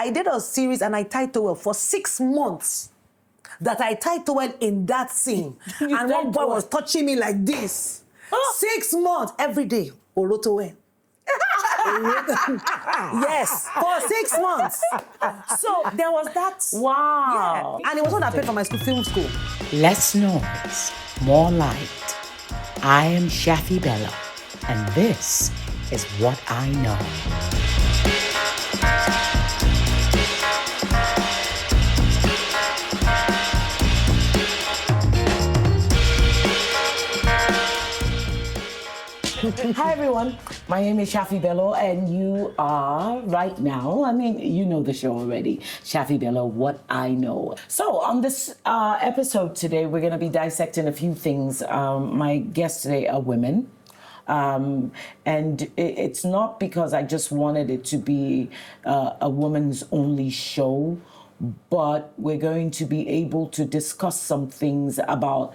I did a series and I tied towel for 6 months. That I tied towel in that scene. And one boy was touching me like this. 6 months, every day, Oro towel. Yes, for 6 months. So there was that. Wow. Yeah. And it was what I paid for my film school. Less noise, more light. I am Shaffy Bello, and this is What I Know. Hi everyone, my name is Shaffy Bello and you are right now, I mean, you know the show already, Shaffy Bello, What I Know. So on this episode today, we're going to be dissecting a few things. My guests today are women. And it's not because I just wanted it to be a woman's only show, but we're going to be able to discuss some things about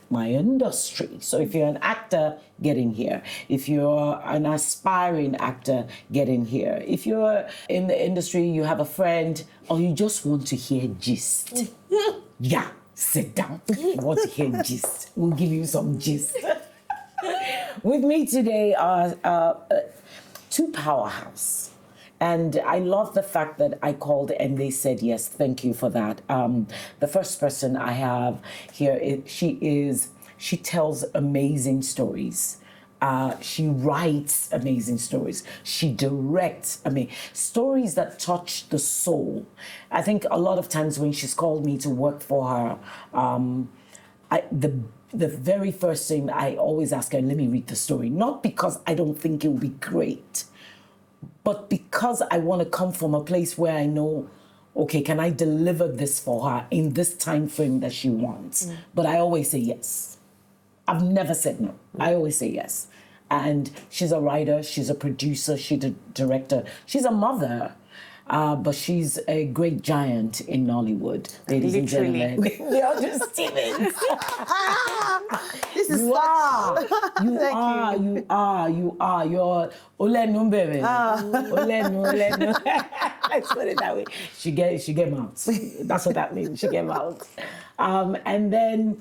my industry. So if you're an actor, get in here. If you're an aspiring actor, get in here. If you're in the industry, you have a friend, or you just want to hear gist. Yeah, sit down. You want to hear gist. We'll give you some gist. With me today are two powerhouses. And I love the fact that I called and they said yes. Thank you for that. The first person I have here, she tells amazing stories. She writes amazing stories. She directs, stories that touch the soul. I think a lot of times when she's called me to work for her, the very first thing I always ask her, let me read the story. Not because I don't think it will be great, but because I want to come from a place where I know, okay, can I deliver this for her in this time frame that she wants? But I always say yes. I've never said no. I always say yes. And she's a writer, she's a producer, she's a director, she's a mother. But she's a great giant in Nollywood, ladies and gentlemen. Biodun Stephen. This is You are. You're Olenu, baby. Olenu. Let's put it that way. She get mouths. That's what that means. She get mouths. And then,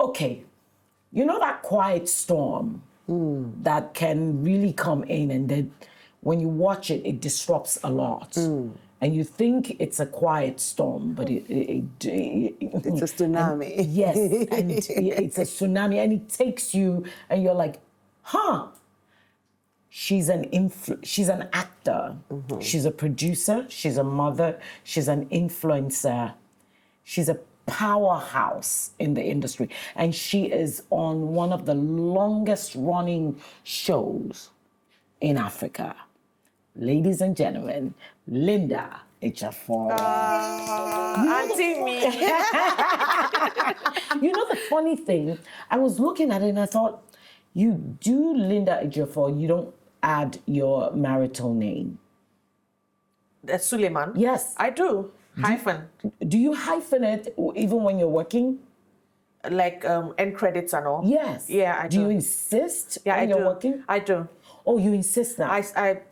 okay, you know that quiet storm that can really come in, and then when you watch it, it disrupts a lot. And you think it's a quiet storm, but it's a tsunami. And, yes, and it's a tsunami, and it takes you, and you're like, huh. She's an actor. She's a producer. She's a mother. She's an influencer. She's a powerhouse in the industry. And she is on one of the longest running shows in Africa. Ladies and gentlemen, Linda Ejiofor. Auntie me. You know the funny thing, I was looking at it and I thought, you do Linda Ejiofor, you don't add your marital name. Suleiman? Yes. I do. Hyphen. Do you hyphen it even when you're working? Like end credits and all? Yes. Yeah, I do. Do you insist when you're working? I do. Oh, you insist now? I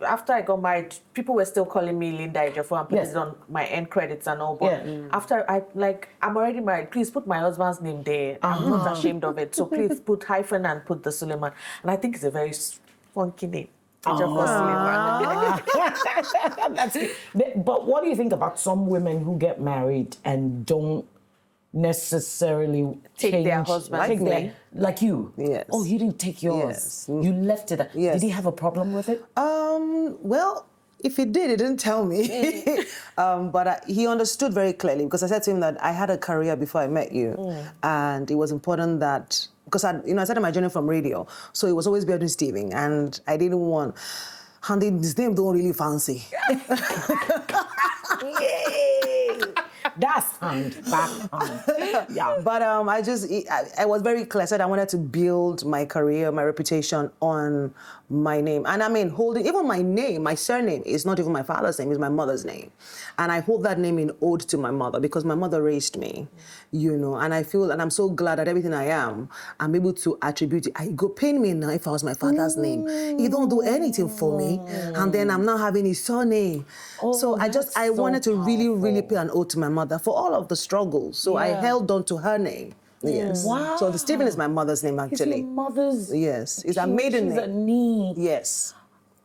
after I got married, people were still calling me Linda Ejiofor and putting it on my end credits and all. But after I'm already married. Please put my husband's name there. I'm not ashamed of it. So please put hyphen and put the Suleiman. And I think it's a very funky name. Ejiofor Suleiman. That's good. But what do you think about some women who get married and don't necessarily take their husband like you? Yes. Oh, you didn't take yours. Yes. You left it. Yes. Did he have a problem with it? Well, if he did, he didn't tell me. But he understood very clearly, because I said to him that I had a career before I met you, and it was important that, because I started my journey from radio, so it was always Biodun Stephen, and I didn't want, and his name don't really fancy. Yay! That's backhand. Yeah. But I was very clear. I said I wanted to build my career, my reputation on my name. And I mean, holding, even my name, my surname is not even my father's name, it's my mother's name. And I hold that name in ode to my mother because my mother raised me, you know, and I feel, and I'm so glad that everything I am, I'm able to attribute it. It go pain me now if I was my father's name. He don't do anything for me. And then I'm not having his surname. So I wanted to really pay an ode to my mother for all of the struggles. So I held on to her name. Yes. Wow. So the Stephen is my mother's name, actually. It's your mother's. Yes. It's a maiden name. She's a knee. Yes.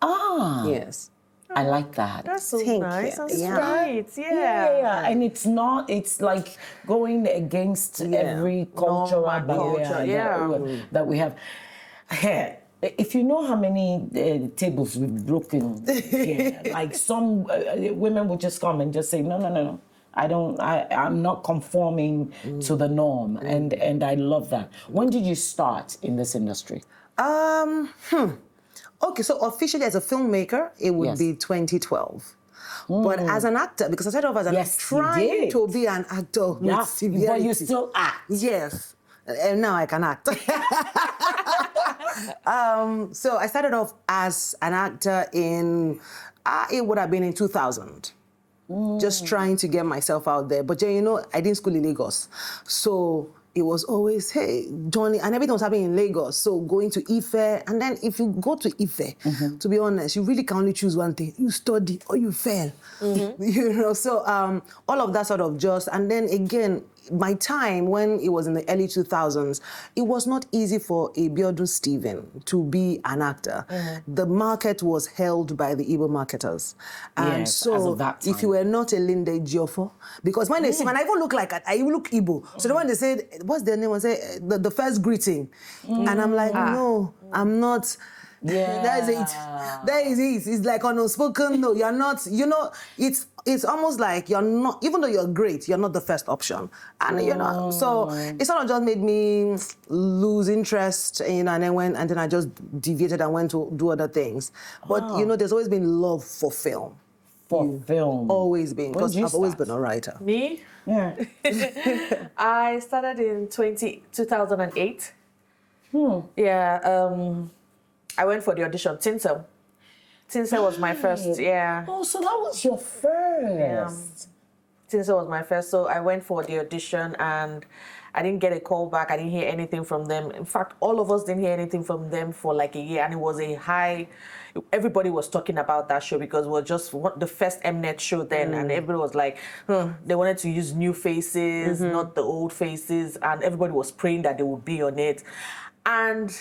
Ah. Yes. I like that. That's so Thank nice. you. That's Yeah. right. Yeah. And it's like going against every cultural barrier that we have. If you know how many tables we've broken here, like some women would just come and just say, no. I'm not conforming to the norm. And I love that. When did you start in this industry? Okay, so officially as a filmmaker, it would be 2012. But as an actor, because I started off as trying to be an actor with severity. But you still act. Yes. And now I can act. So I started off as an actor in, it would have been in 2000. Just trying to get myself out there. But you know, I didn't school in Lagos. So it was always, hey, Johnny, and everything was happening in Lagos. So going to Ife, and then if you go to Ife, to be honest, you really can only choose one thing. You study or you fail, you know? So all of that sort of and then again, my time when it was in the early 2000s, it was not easy for a Biodun Stephen to be an actor. The market was held by the Igbo marketers. And so if you were not a Linda Ejiofor, because when they see, when I even look like, I look Igbo. So the one they said, what's their name? I say, the first greeting. And I'm like, no, I'm not. Yeah. That is it. That is it. It's like unspoken. No, you're not. You know, it's almost like you're not. Even though you're great, you're not the first option. And you know, so it sort of just made me lose interest. You know, and then I just deviated and went to do other things. But you know, there's always been love for film. Film. Always been, because I've always been a writer. Me? Yeah. I started in 2008. Yeah. I went for the audition. Tinsel was my first, Oh, so that was your first. Tinsel was my first. So I went for the audition and I didn't get a call back. I didn't hear anything from them. In fact, all of us didn't hear anything from them for like a year. And it was everybody was talking about that show because it was just the first Mnet show then. And everybody was like, they wanted to use new faces, not the old faces. And everybody was praying that they would be on it. And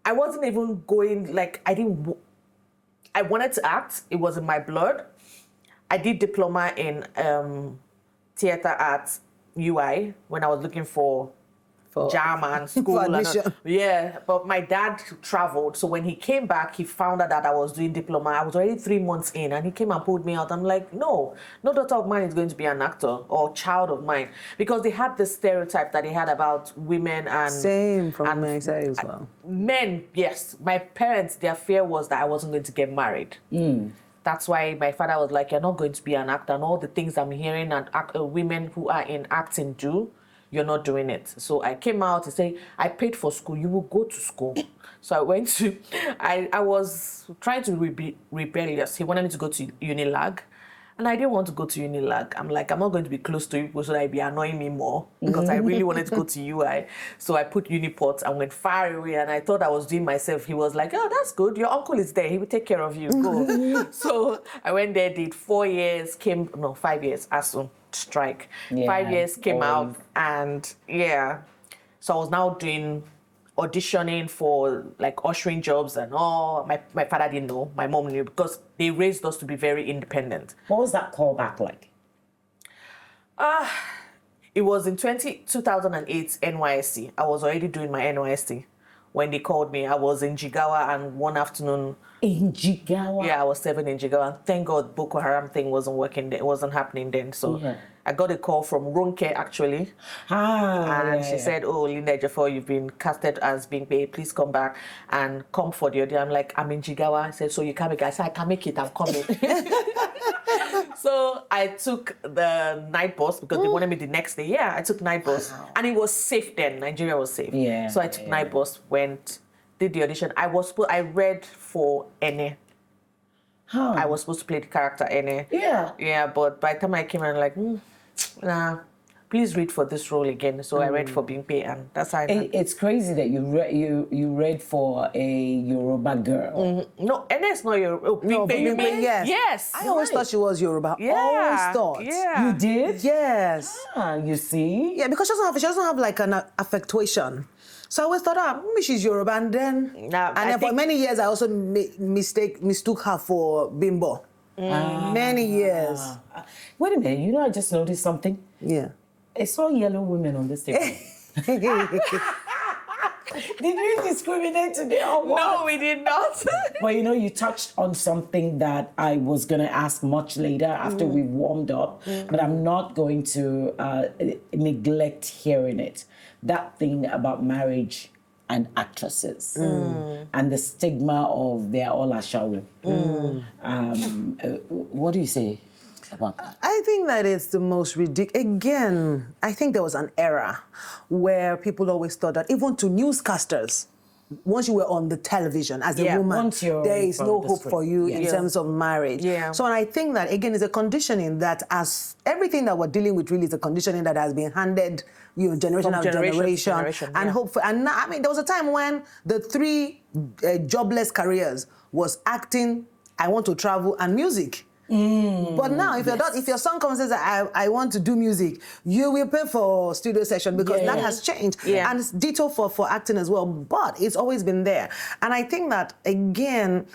I wasn't even going, like, I wanted to act. It was in my blood. I did diploma in theater arts, UI, when I was looking for German school. But my dad traveled. So when he came back, he found out that I was doing diploma. I was already 3 months in and he came and pulled me out. I'm like, no daughter of mine is going to be an actor or child of mine. Because they had this stereotype that they had about women and... Same from my side as well. Men, yes. My parents, their fear was that I wasn't going to get married. That's why my father was like, you're not going to be an actor. And all the things I'm hearing and women who are in acting do, you're not doing it. So I came out and say, I paid for school, you will go to school. So I went to, I was trying to be rebellious. He wanted me to go to Unilag. And I didn't want to go to Unilag. I'm like, I'm not going to be close to people so that it'd be annoying me more because I really wanted to go to UI. So I put Uniport and went far away and I thought I was doing myself. He was like, oh, that's good. Your uncle is there. He will take care of you. Go. So I went there, did 5 years, ASU strike. 5 years, came out and So I was now doing auditioning for like ushering jobs and all. My father didn't know, my mom knew because they raised us to be very independent. What was that callback like? It was in 2008 NYSC. I was already doing my NYSC when they called me. I was in Jigawa and one afternoon. In Jigawa? Yeah, I was 7 in Jigawa. And thank God Boko Haram thing wasn't working then. It wasn't happening then. So I got a call from Ronke actually. She said, oh, Linda Ejiofor, you've been casted as being paid. Please come back and come for the audition. I'm like, I'm in Jigawa. I said, so you can't make it? I said, I can make it. I'm coming. So I took the night bus because they wanted me the next day. Yeah, I took night bus. And it was safe then. Nigeria was safe. Yeah. So I took night bus, went, did the audition. I read for Ene. I was supposed to play the character Ene. Yeah. Yeah, but by the time I came, I'm like, nah, please read for this role again. So I read for Bimpe, and that's how It's crazy that you read for a Yoruba girl. No, Ene is not Yoruba. Oh, No, Bimpe, you Bimpe, mean? yes. Yes. I always thought she was Yoruba. Yeah. Always thought. Yeah. You did? Yes. Ah, you see? Yeah, because she doesn't have like an affectation. So I always thought, maybe she's Yoruba, and then for many years I also mistook her for Bimbo. Many years. Wait a minute, you know I just noticed something. Yeah. I saw yellow women on this table. Did you discriminate today or what? No, we did not. Well, you touched on something that I was going to ask much later after we warmed up, but I'm not going to neglect hearing it. That thing about marriage and actresses and the stigma of they're all ashawo. What do you say about that? I think that it's the most ridiculous. Again, I think there was an era where people always thought that even to newscasters, once you were on the television as a woman, there is no hope for you in terms of marriage. Yeah. So I think that, again, it's a conditioning that as everything that we're dealing with really is a conditioning that has been handed, generation From after generation. And hopefully, and now, there was a time when the three jobless careers was acting, I want to travel, and music. But now, if your son comes and says, I want to do music, you will pay for studio session because that has changed. Yeah. And it's ditto for acting as well. But it's always been there. And I think that, again,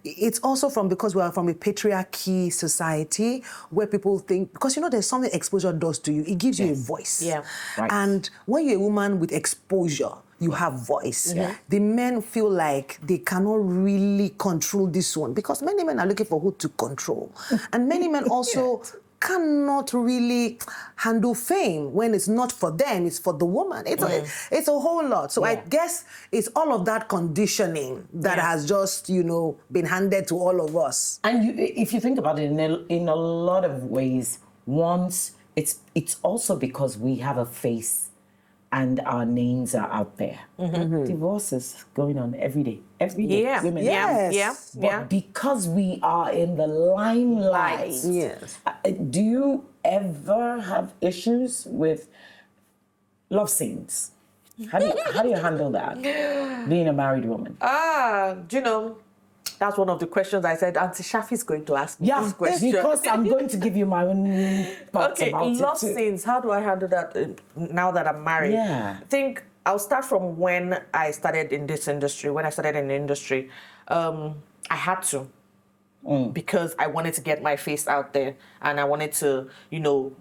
it's also because we are from a patriarchy society where people think, because there's something exposure does to you. It gives you a voice. Yeah. Right. And when you're a woman with exposure, you have voice. Yeah. The men feel like they cannot really control this one because many men are looking for who to control. And many men also cannot really handle fame when it's not for them, it's for the woman. It's a whole lot. So I guess it's all of that conditioning that has just, been handed to all of us. And if you think about it in a lot of ways, once it's also because we have a face and our names are out there. Divorces going on every day. Yeah. Women. Yes. But because we are in the limelight, Yes. Do you ever have issues with love scenes? How do you handle that, being a married woman? That's one of the questions I said, Auntie Shaffy's going to ask me this question. Because I'm going to give you my own thoughts about it. Love too. scenes. How do I handle that now that I'm married? Yeah. I think I'll start from when I started in this industry. When I started in the industry, I had to. Because I wanted to get my face out there and I wanted to,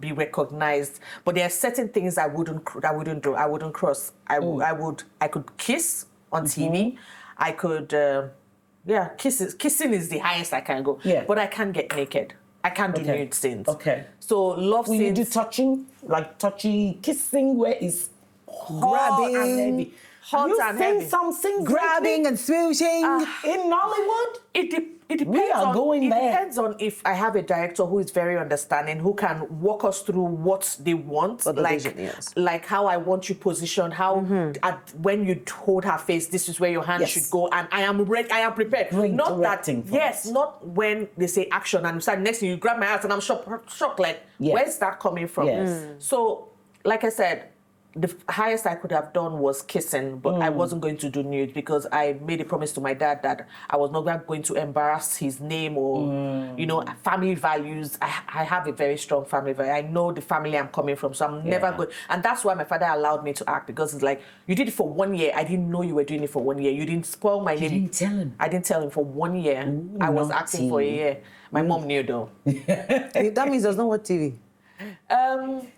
be recognized. But there are certain things I wouldn't do. I wouldn't cross. I could kiss on TV. I could, kissing is the highest I can go. Yeah. But I can't get naked. I can't do nude scenes. Okay. So love Will scenes. you do touching, like touchy kissing, where it's Grabbing, hot and heavy? hot you and sing heavy. something Grabbing and smooching. in Nollywood? It depends We are going it there. depends on if I have a director who is very understanding, who can walk us through what they want, the vision, yes. like how I want you positioned, how when you hold her face, this is where your hand Yes. should go, and I am ready, I am prepared. Great Not that, directing for yes, us. not when they say action and next thing you grab my ass and I'm shocked like, Yes. where's that coming from? Yes. So, like I said, the highest I could have done was kissing, but I wasn't going to do nude because I made a promise to my dad that I was not going to embarrass his name or, family values. I have a very strong family value. I know the family I'm coming from, so I'm never going. And that's why my father allowed me to act because it's like, you did it for 1 year. I didn't know you were doing it for 1 year. You didn't spoil my name. didn't tell him? I didn't tell him for 1 year. I was acting for a year. My mom knew though. That means there's no what TV.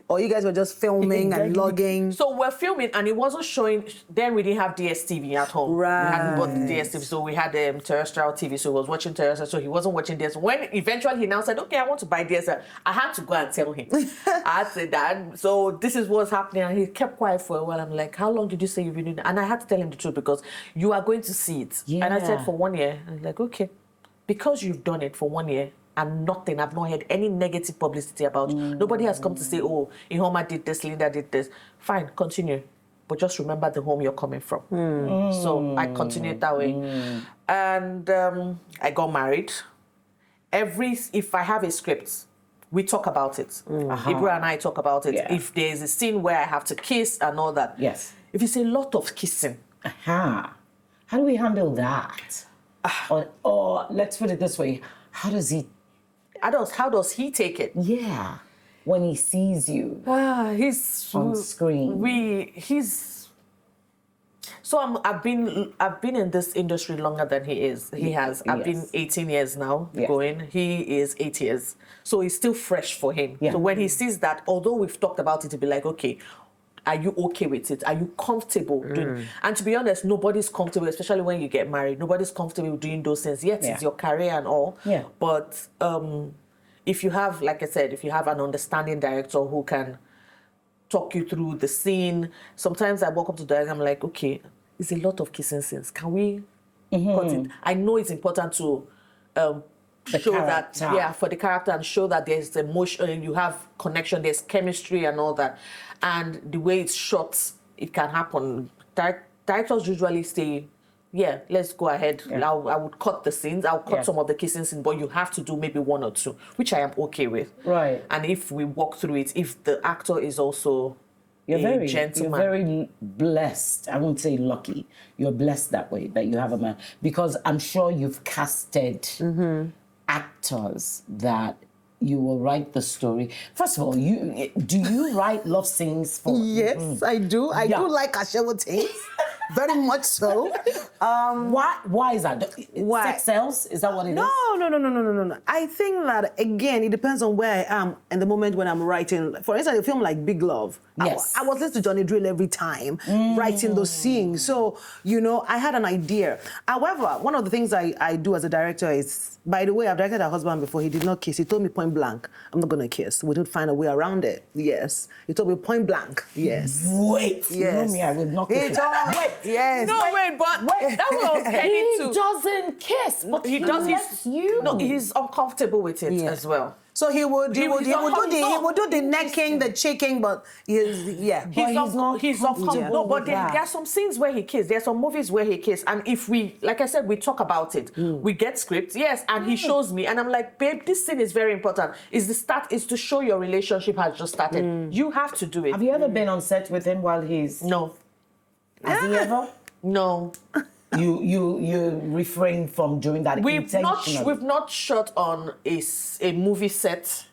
Or you guys were just filming and logging. So we're filming and it wasn't showing. Then we didn't have DSTV at home. Right. We hadn't bought the DSTV, so we had terrestrial TV. So he was watching terrestrial. So he wasn't watching this. When eventually he now said, "Okay, I want to buy DSTV," I had to go and tell him. I said that. So this is what's happening, and he kept quiet for a while. I'm like, "How long did you say you've been doing that?" And I had to tell him the truth because you are going to see it. And I said Yeah. for 1 year. And he's like, "Okay, because you've done it for 1 year." and nothing. I've not heard any negative publicity about you. Nobody has come to say, oh, Ihoma did this, Linda did this. Fine, continue. But just remember the home you're coming from. So I continued that way. And I got married. If I have a script, we talk about it. Ibra and I talk about it. Yeah. If there's a scene where I have to kiss and all that. Yes. If it's a lot of kissing. How do we handle that? Or let's put it this way, how does he take it? Yeah, when he sees you He's on screen. So I've been in this industry longer than he is. He has. I've been 18 years now going. He is 8 years. So it's still fresh for him. Yeah. So when he sees that, although we've talked about it, he'll be like, okay, are you okay with it? Are you comfortable doing it? And to be honest, nobody's comfortable, especially when you get married. Nobody's comfortable doing those things. Yes, it's your career and all. Yeah. But if you have, like I said, if you have an understanding director who can talk you through the scene, sometimes I walk up to the director, I'm like, okay, it's a lot of kissing scenes. Can we cut it? I know it's important to show that, for the character, and show that there's emotion, you have connection, there's chemistry and all that. And the way it's shot, it can happen. Directors usually say, yeah, let's go ahead. I would cut the scenes. I'll cut some of the kissing scenes, but you have to do maybe 1 or 2, which I am okay with. Right. And if we walk through it, if the actor is also a gentleman. You're very blessed. I won't say lucky. You're blessed that way, that you have a man. Because I'm sure you've casted actors that you will write the story. First of all, do you write love scenes for? Yes, I do. I do like Ashewo things. Very much so. Why is that? Why? Sex sells? Is that what it is? No. I think that, again, it depends on where I am in the moment when I'm writing. For instance, a film like Big Love. Yes. I was listening to Johnny Drill every time, writing those scenes. So, I had an idea. However, one of the things I do as a director is, by the way, I've directed a husband before. He did not kiss. He told me point blank, I'm not going to kiss. We didn't find a way around it. Yes. He told me point blank. Yes. Wait. Yes. You know me, I will not kiss. He told me. Yes. No, wait, but that's what I was heading to. He doesn't kiss, but he does. lets you. No, he's uncomfortable with it as well. So he would do the necking, the shaking, but he's uncomfortable. Yeah. No, but there are some scenes where he kissed. There are some movies where he kissed, and if we, like I said, we talk about it. We get scripts, yes, and he shows me, and I'm like, babe, this scene is very important. Is to show your relationship has just started. You have to do it. Have you ever been on set with him while he's? No. Has he ever? No. You refrain from doing that intentionally. We've not shot on a movie set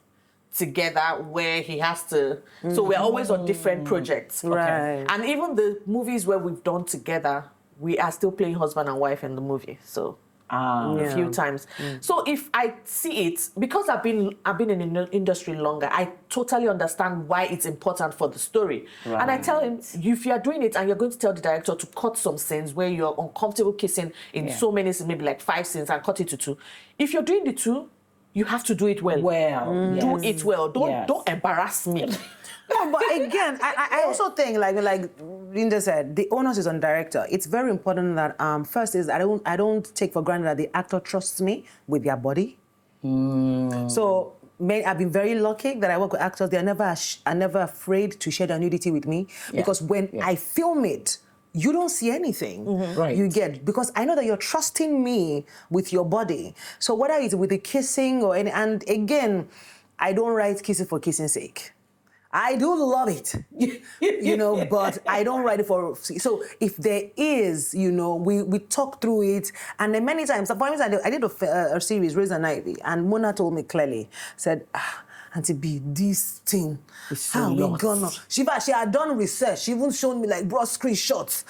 together where he has to. So we're always on different projects. Right. And even the movies where we've done together, we are still playing husband and wife in the movie. So a few times. So if I see it, because I've been in the industry longer, I totally understand why it's important for the story. Right. And I tell him, if you're doing it and you're going to tell the director to cut some scenes where you're uncomfortable kissing in so many scenes, maybe like 5 scenes, and cut it to 2. If you're doing the 2, you have to do it well. Do it well. Don't embarrass me. No, but again, I also think, like Linda said, the onus is on director. It's very important that first is I don't take for granted that the actor trusts me with their body. So I've been very lucky that I work with actors. They are never afraid to share their nudity with me because when I film it, you don't see anything. Right. You get, because I know that you're trusting me with your body. So whether it's with the kissing or any, and again, I don't write kissing for kissing sake. I do love it, but I don't write it for. So if there is, we talk through it, and then many times. For instance, I did a series, Raise and Ivy, and Mona told me clearly, said, Auntie B, this thing, how we gonna? She had done research. She even showed me like broad screenshots,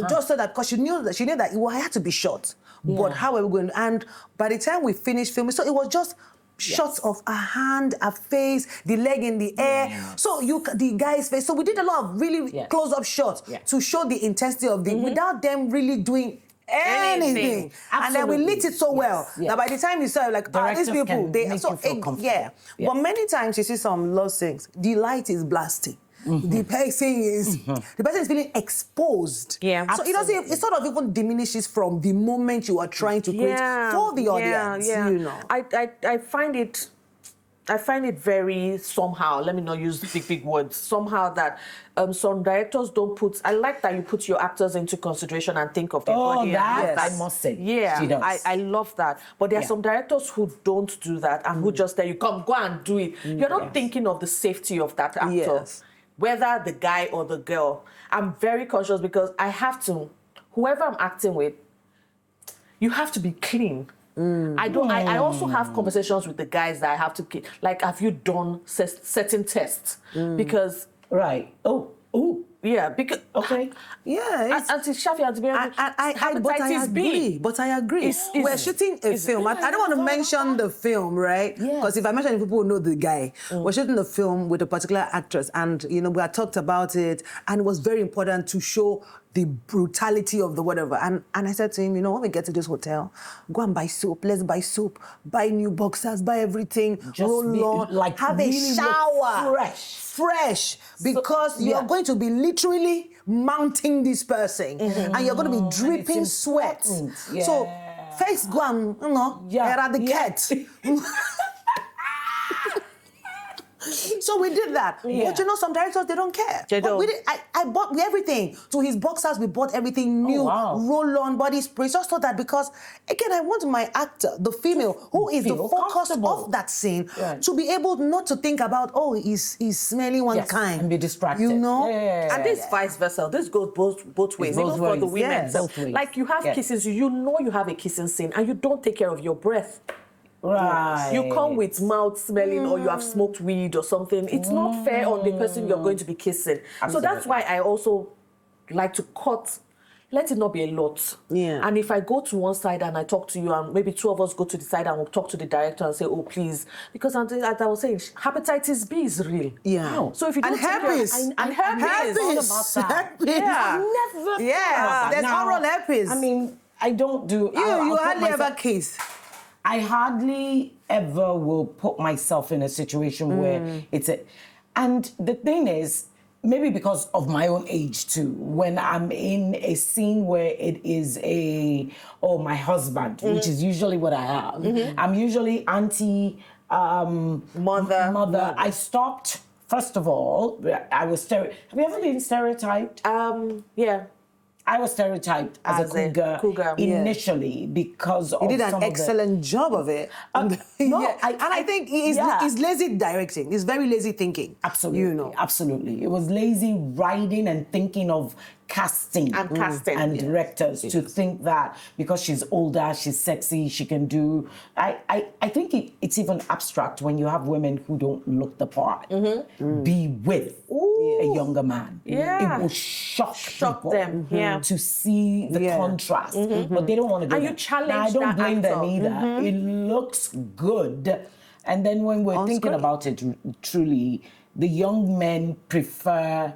just so that because she knew that it had to be shot. But how are we going? And by the time we finished filming, so it was just. Shots of a hand, a face, the leg in the air. So the guy's face. So we did a lot of really close-up shots to show the intensity of the without them really doing anything. And then we lit it so well that by the time you saw like these people, they so But many times you see some love scenes, the light is blasting. the person is feeling exposed. Yeah, so it sort of even diminishes from the moment you are trying to create for the audience. You know, I find it very somehow, let me not use big words, somehow that some directors don't put, I like that you put your actors into consideration and think of their body. That I must say. Yeah, she does. I love that. But there are some directors who don't do that and who just tell you, come, go and do it. You're not thinking of the safety of that actor, whether the guy or the girl. I'm very conscious because I have to, whoever I'm acting with, you have to be clean. I also have conversations with the guys that I have to keep, like, have you done certain tests? Because because Auntie Shaffy, but I agree. We're shooting a film. I don't want to mention the film, right? Because if I mention it, people will know the guy. We're shooting a film with a particular actress, and we had talked about it, and it was very important to show the brutality of the whatever. And I said to him, when we get to this hotel, go and buy soap. Let's buy soap. Buy new boxers. Buy everything. Roll on. Like, have really a shower. Fresh. Because you're going to be literally mounting this person. And you're going to be dripping sweat. So first go and, eradicate. So we did that. But some directors, they don't care. They don't. We did, I bought everything. To his boxers, we bought everything new. Roll-on, body spray. Just so that because, again, I want my actor, the female, who is the focus of that scene, to be able not to think about, he's smelling one kind. And be distracted. And this vice versa. This goes both ways. Even for the women. Both ways. Like, you have kisses, you have a kissing scene, and you don't take care of your breath. Right. You come with mouth smelling or you have smoked weed or something. It's not fair on the person you're going to be kissing. Absolutely. So that's why I also like to let it not be a lot. And if I go to one side and I talk to you, and maybe two of us go to the side and we'll talk to the director and say, oh, please. Because as I was saying, hepatitis B is real. So if you don't herpes. And herpes. All about that. There's oral herpes. I mean, I don't do... You hardly ever kiss. I hardly ever will put myself in a situation where it's a... And the thing is, maybe because of my own age too, when I'm in a scene where it is my husband, which is usually what I have. I'm usually auntie, mother. I stopped, first of all, I was... Have you ever been stereotyped? I was stereotyped as a cougar initially because of you did an excellent job of it. I think it's lazy directing. It's very lazy thinking. Absolutely. Absolutely. It was lazy writing and thinking of casting and directors to think that because she's older, she's sexy, she can do... I think it's even abstract when you have women who don't look the part. Be with a younger man. It will shock them to see the contrast. But they don't want to do and that. You challenge I don't blame them either. It looks good. And then when we're thinking about it, truly, the young men prefer...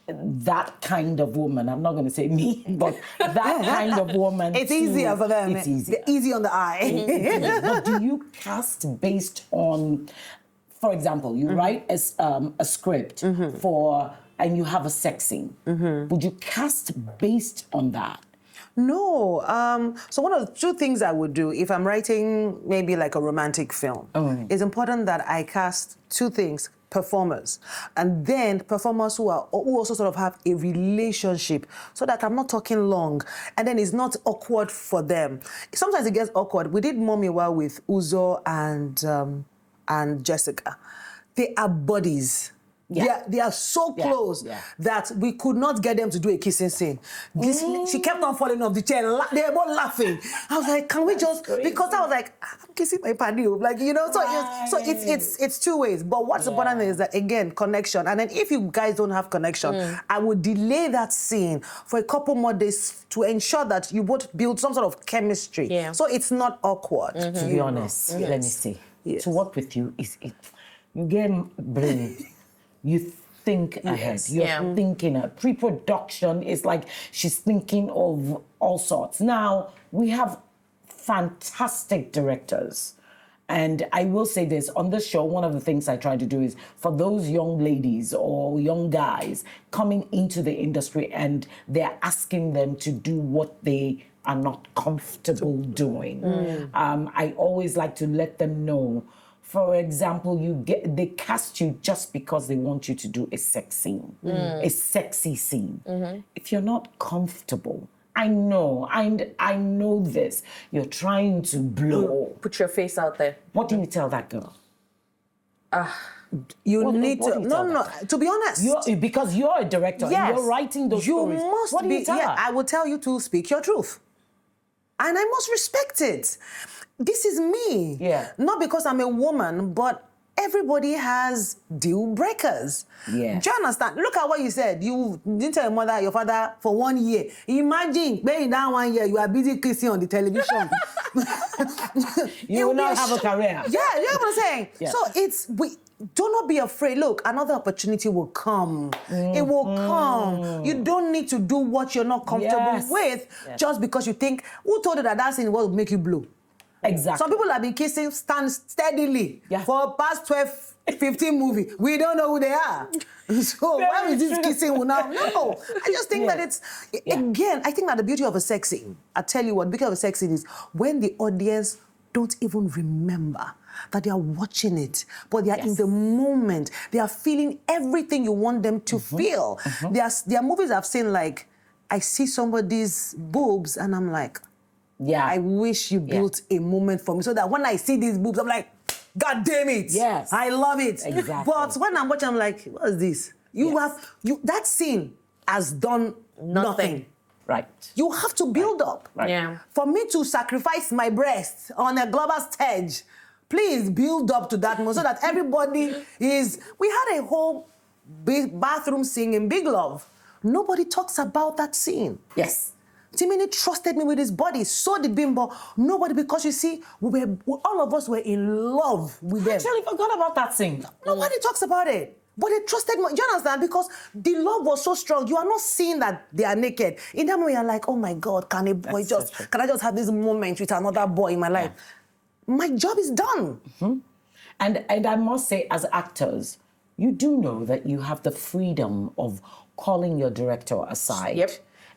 that kind of woman. I'm not going to say me, but that kind of woman. It's easier for them. It's easier. They're easy on the eye. But do you cast based on, for example, you write a script and you have a sex scene. Would you cast based on that? No. So one of the two things I would do if I'm writing maybe like a romantic film, it's important that I cast two things. Performers, and then performers who also sort of have a relationship, so that I'm not talking long, and then it's not awkward for them. Sometimes it gets awkward. We did Momiwa with Uzo and Jessica. They are buddies. They are so close that we could not get them to do a kissing scene. She kept on falling off the chair. They were both laughing. I was like, can we just... Because I was like, I'm kissing my partner. Like, so it's two ways. But what's important is that, again, connection. And then if you guys don't have connection, I would delay that scene for a couple more days to ensure that you both build some sort of chemistry. So it's not awkward. To be honest, let me see. To work with you, you get brain. You think ahead. You're thinking. Pre-production is like she's thinking of all sorts. Now, we have fantastic directors And I will say this, on this show, one of the things I try to do is for those young ladies or young guys coming into the industry and they're asking them to do what they are not comfortable doing. I always like to let them know, for example, they cast you just because they want you to do a sex scene, a sexy scene. If you're not comfortable, I know this. You're trying to blow. Put your face out there. What do you tell that girl? You need what to. do you tell No. To be honest, Because you're a director and you're writing those stories. You must what do be. you tell her? I will tell you to speak your truth, and I must respect it. This is me. Yeah. Not because I'm a woman, but everybody has deal breakers. Yeah. Do you understand? Look at what you said. You didn't tell your father for 1 year. Imagine, maybe in that 1 year, you are busy kissing on the television. You will not have a career. Yeah, you know what I'm saying? Yeah. So do not be afraid. Look, another opportunity will come. It will come. You don't need to do what you're not comfortable with just because you think, who told you that scene will make you blow? Exactly. Some people have been kissing steadily for past 12, 15 movies. We don't know who they are. So why is this kissing now? No. I just think that it's, again, I think that the beauty of a sex scene, I tell you what, the beauty of a sex scene is when the audience don't even remember that they are watching it, but they are in the moment. They are feeling everything you want them to feel. There are movies I've seen, like, I see somebody's boobs and I'm like, I wish you built a moment for me so that when I see these boobs, I'm like, God damn it. Yes. I love it. Exactly. But when I'm watching, I'm like, what is this? That scene has done nothing. Right. You have to build up. Right. Yeah. For me to sacrifice my breast on a global stage, please build up to that moment so that everybody is... We had a whole big bathroom scene in Big Love. Nobody talks about that scene. Yes. Timini trusted me with his body. So did Bimbo. Nobody, because you see, all of us were in love with them. I actually forgot about that scene. Nobody talks about it. But they trusted me. Do you understand? Because the love was so strong. You are not seeing that they are naked. In that moment, you're like, oh my God, can I just have this moment with another boy in my life? My job is done. And I must say, as actors, you do know that you have the freedom of calling your director aside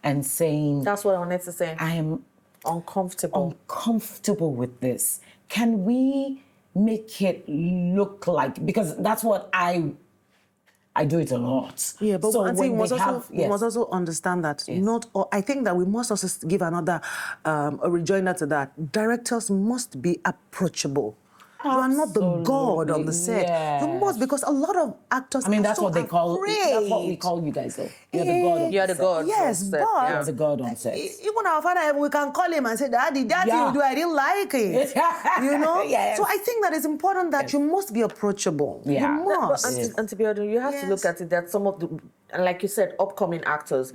and saying... That's what I wanted to say. I am uncomfortable with this. Can we make it look like... Because that's what I do it a lot. Yeah, but so we must also understand that I think that we must also give another a rejoinder to that. Directors must be approachable. You are not the god on the set. You must, because a lot of actors. I mean, that's what they call. That's what we call you guys, though. You're the god. You're the god. Yes, but you're the god on set. Even our father, we can call him and say, "Daddy, that thing you do, I didn't like it." You know. So I think that it's important that you must be approachable. Yeah. You must. And to be honest, you have to look at it that some of the, like you said, upcoming actors,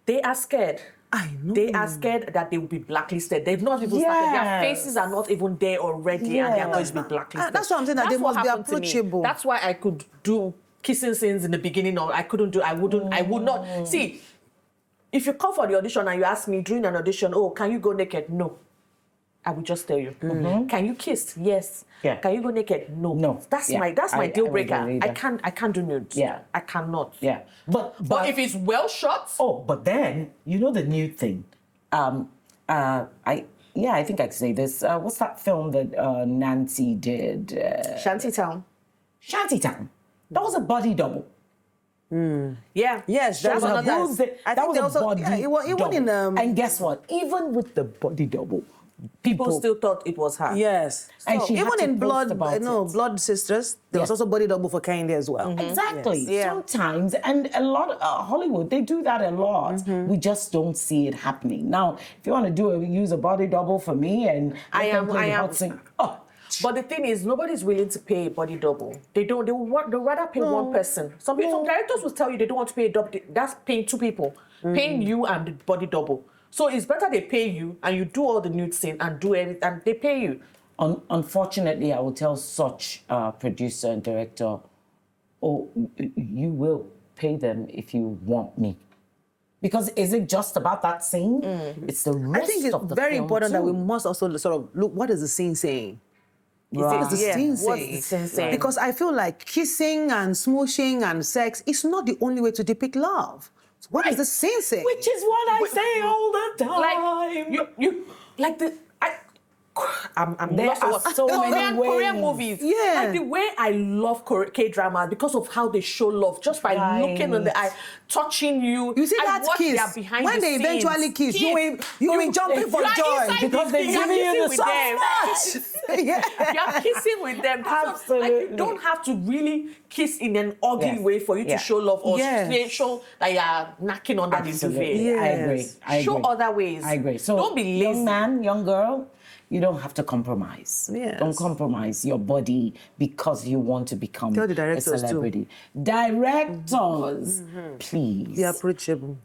they are scared. I know. They are scared that they will be blacklisted. They've not even started. Their faces are not even there already, and they are going to be blacklisted. That's what I'm saying. That they must be approachable. That's why I could do kissing scenes in the beginning, or I couldn't do. I would not. See, if you come for the audition and you ask me during an audition, oh, can you go naked? No. I would just tell you. Can you kiss? Yes. Yeah. Can you go naked? No. No. That's my deal breaker. I can't do nudes. Yeah. I cannot. Yeah. But if it's well shot. Oh, but then you know the new thing. I think I can say this. What's that film that Nancy did? Shantytown. Shantytown. That was a body double. Yeah. Yes, that was a body double. And guess what? Even with the body double, people still thought it was her. Yes. And she even in Blood Sisters, there was also body double for Kehinde as well. Exactly. Yes. Sometimes, and a lot of Hollywood, they do that a lot. We just don't see it happening. Now, if you want to use a body double for me, and I am. But the thing is, nobody's willing to pay a body double. They rather pay one person. Some directors will tell you they don't want to pay a double. That's paying two people, paying you and the body double. So it's better they pay you and you do all the nude scene and do everything, and they pay you. Unfortunately, I will tell such producer and director, oh, you will pay them if you want me. Because is it just about that scene? It's the rest of the film. I think it's very important too. that we must also sort of look, what is the scene saying? What does the scene say? What's the scene saying? Because I feel like kissing and smooshing and sex is not the only way to depict love. What does the scene say? Which is what I say all the time. Like you like the I'm There lost are of what- so many Korean ways. movies. Yeah. Like the way I love K-drama because of how they show love, just by looking in the eye, touching you. You see I that watch kiss? their behind When the they scenes. eventually kiss, you will jumping for you are joy. inside because the they're thing, giving you kissing the with so them. much. Yeah. You are kissing with them. Like, Absolutely. you don't have to really kiss in an ugly Yes. way for you Yeah. to show love or Yes. show that you are knocking under the duvet. Absolutely. I agree. I Show agree. other ways. I agree. So don't be lazy. young man, young girl, you don't have to compromise. Yes. Don't compromise your body because you want to become Tell the a directors too. celebrity. Directors, please. Be approachable.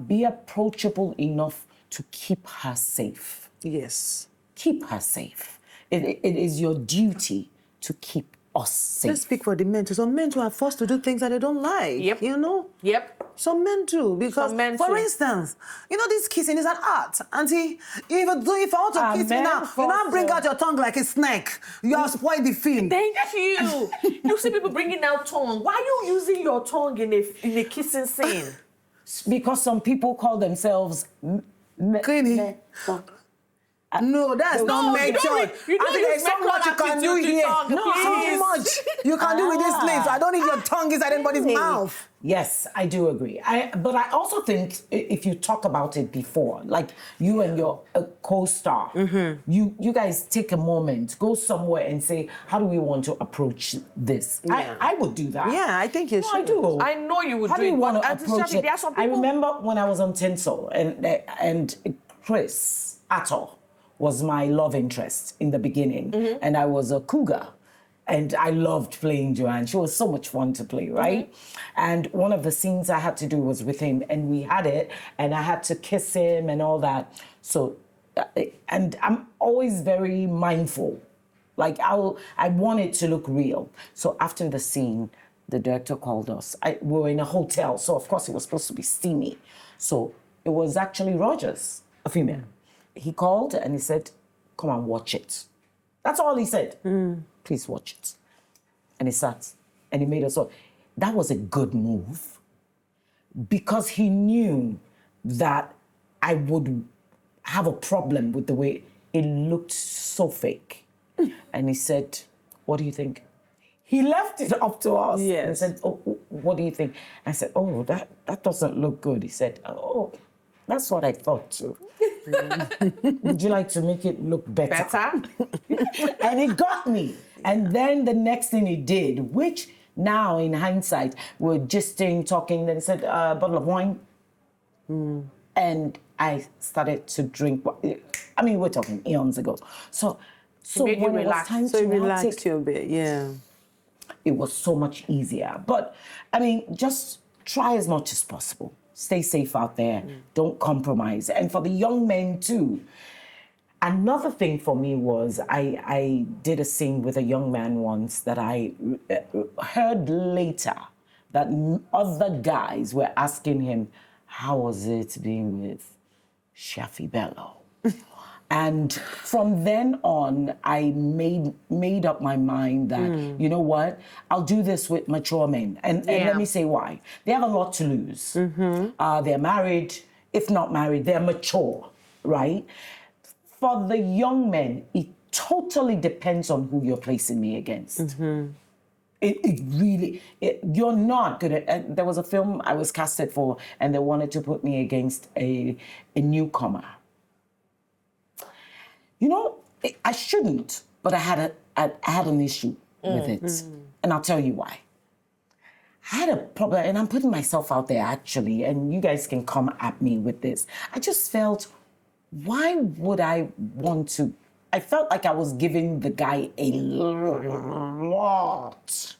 Be approachable enough to keep her safe. Yes. Keep her safe. It is your duty to keep us safe. Let's speak for the men too. Some men too are forced to do things that they don't like. Yep. You know? Yep. Some men too, because Some men for too. instance, you know this kissing is an art. Auntie, if I want to kiss you men now, you now bring out your tongue like a snake. You have spoiled the film. Thank you. You see people bringing out tongue. Why are you using your tongue in a kissing scene? Because some people call themselves Queenie. No, that's No, not you made don't choice. you don't I think there's use so much you micro can do attitude to here. tongue, No, so please. much you can do with this lips. I don't need your tongue inside anybody's mouth. Yes, I do agree. But I also think if you talk about it before, like you and your co-star, you guys take a moment, go somewhere and say, how do we want to approach this? Yeah. I would do that. Yeah, I think you No, should. I do. I know you would How do do you it, want but to Auntie approach Shaffy, it? there are some I people- remember when I was on Tinsel and Chris Atto was my love interest in the beginning, and I was a cougar. And I loved playing Joanne. She was so much fun to play, right? And one of the scenes I had to do was with him, and we had it, and I had to kiss him and all that. So, and I'm always very mindful. Like I want it to look real. So after the scene, the director called us. We were in a hotel, so of course it was supposed to be steamy. So it was actually Rogers, a female. He called and he said, come and watch it. That's all he said. Please watch it. And he sat and he made us all. That was a good move because he knew that I would have a problem with the way it looked so fake. And he said, what do you think? He left it up to us. Yes. And he said, oh, what do you think? I said, oh, that doesn't look good. He said, oh, that's what I thought too. Would you like to make it look better? Better? And it got me. And then the next thing he did, which now in hindsight, we're just talking, then he said, a bottle of wine. And I started to drink. I mean, we're talking eons ago. So made you when it was relax. time So to you now relaxed take, you a bit, yeah. it was so much easier. But I mean, just try as much as possible. Stay safe out there. Don't compromise. And for the young men too, another thing for me was I did a scene with a young man once that I heard later that other guys were asking him, how was it being with Shaffy Bello? And from then on, I made up my mind that, you know what, I'll do this with mature men. And let me say why. They have a lot to lose. They're married. If not married, they're mature, right? For the young men, it totally depends on who you're placing me against. It really, you're not gonna, there was a film I was casted for and they wanted to put me against a newcomer. You know, I shouldn't, but I had an issue with it. And I'll tell you why. I had a problem, and I'm putting myself out there actually, and you guys can come at me with this. I just felt, why would I want to? I felt like I was giving the guy a lot.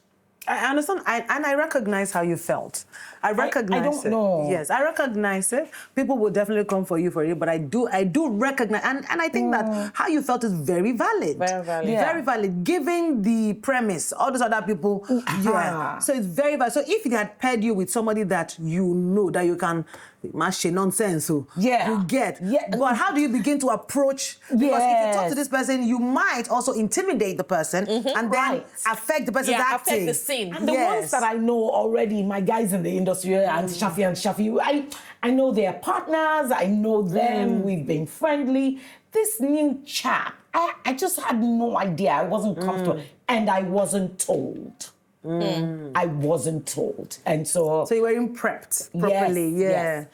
I understand, and I recognize how you felt. I recognize I don't it. know. Yes, I recognize it. People will definitely come for it, but I do recognize, and I think that how you felt is very valid. Very valid. Yeah. Very valid, given the premise. All those other people, yeah. So it's very valid. So if they had paired you with somebody that you know that you can mash nonsense, so you get. Yeah. But how do you begin to approach? Because if you talk to this person, you might also intimidate the person and then affect the person's acting. Affect the scene. And the ones that I know already, my guys in the industry, and Shaffy, I know their partners, I know them, we've been friendly. This new chap, I just had no idea. I wasn't comfortable, and I wasn't told. I wasn't told. And so you weren't prepped properly. Yes.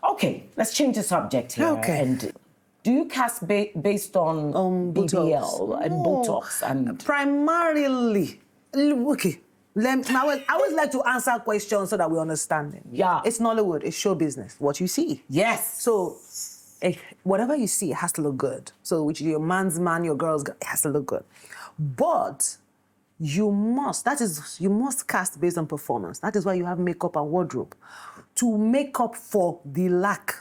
Okay, let's change the subject here. Okay. And do you cast based on BBL and Botox? And primarily, okay. I always like to answer questions so that we understand them. Yeah. It's Nollywood, it's show business, what you see. Yes. So whatever you see, it has to look good. So which your man's man, your girl's girl, it has to look good. But you must cast based on performance. That is why you have makeup and wardrobe. To make up for the lack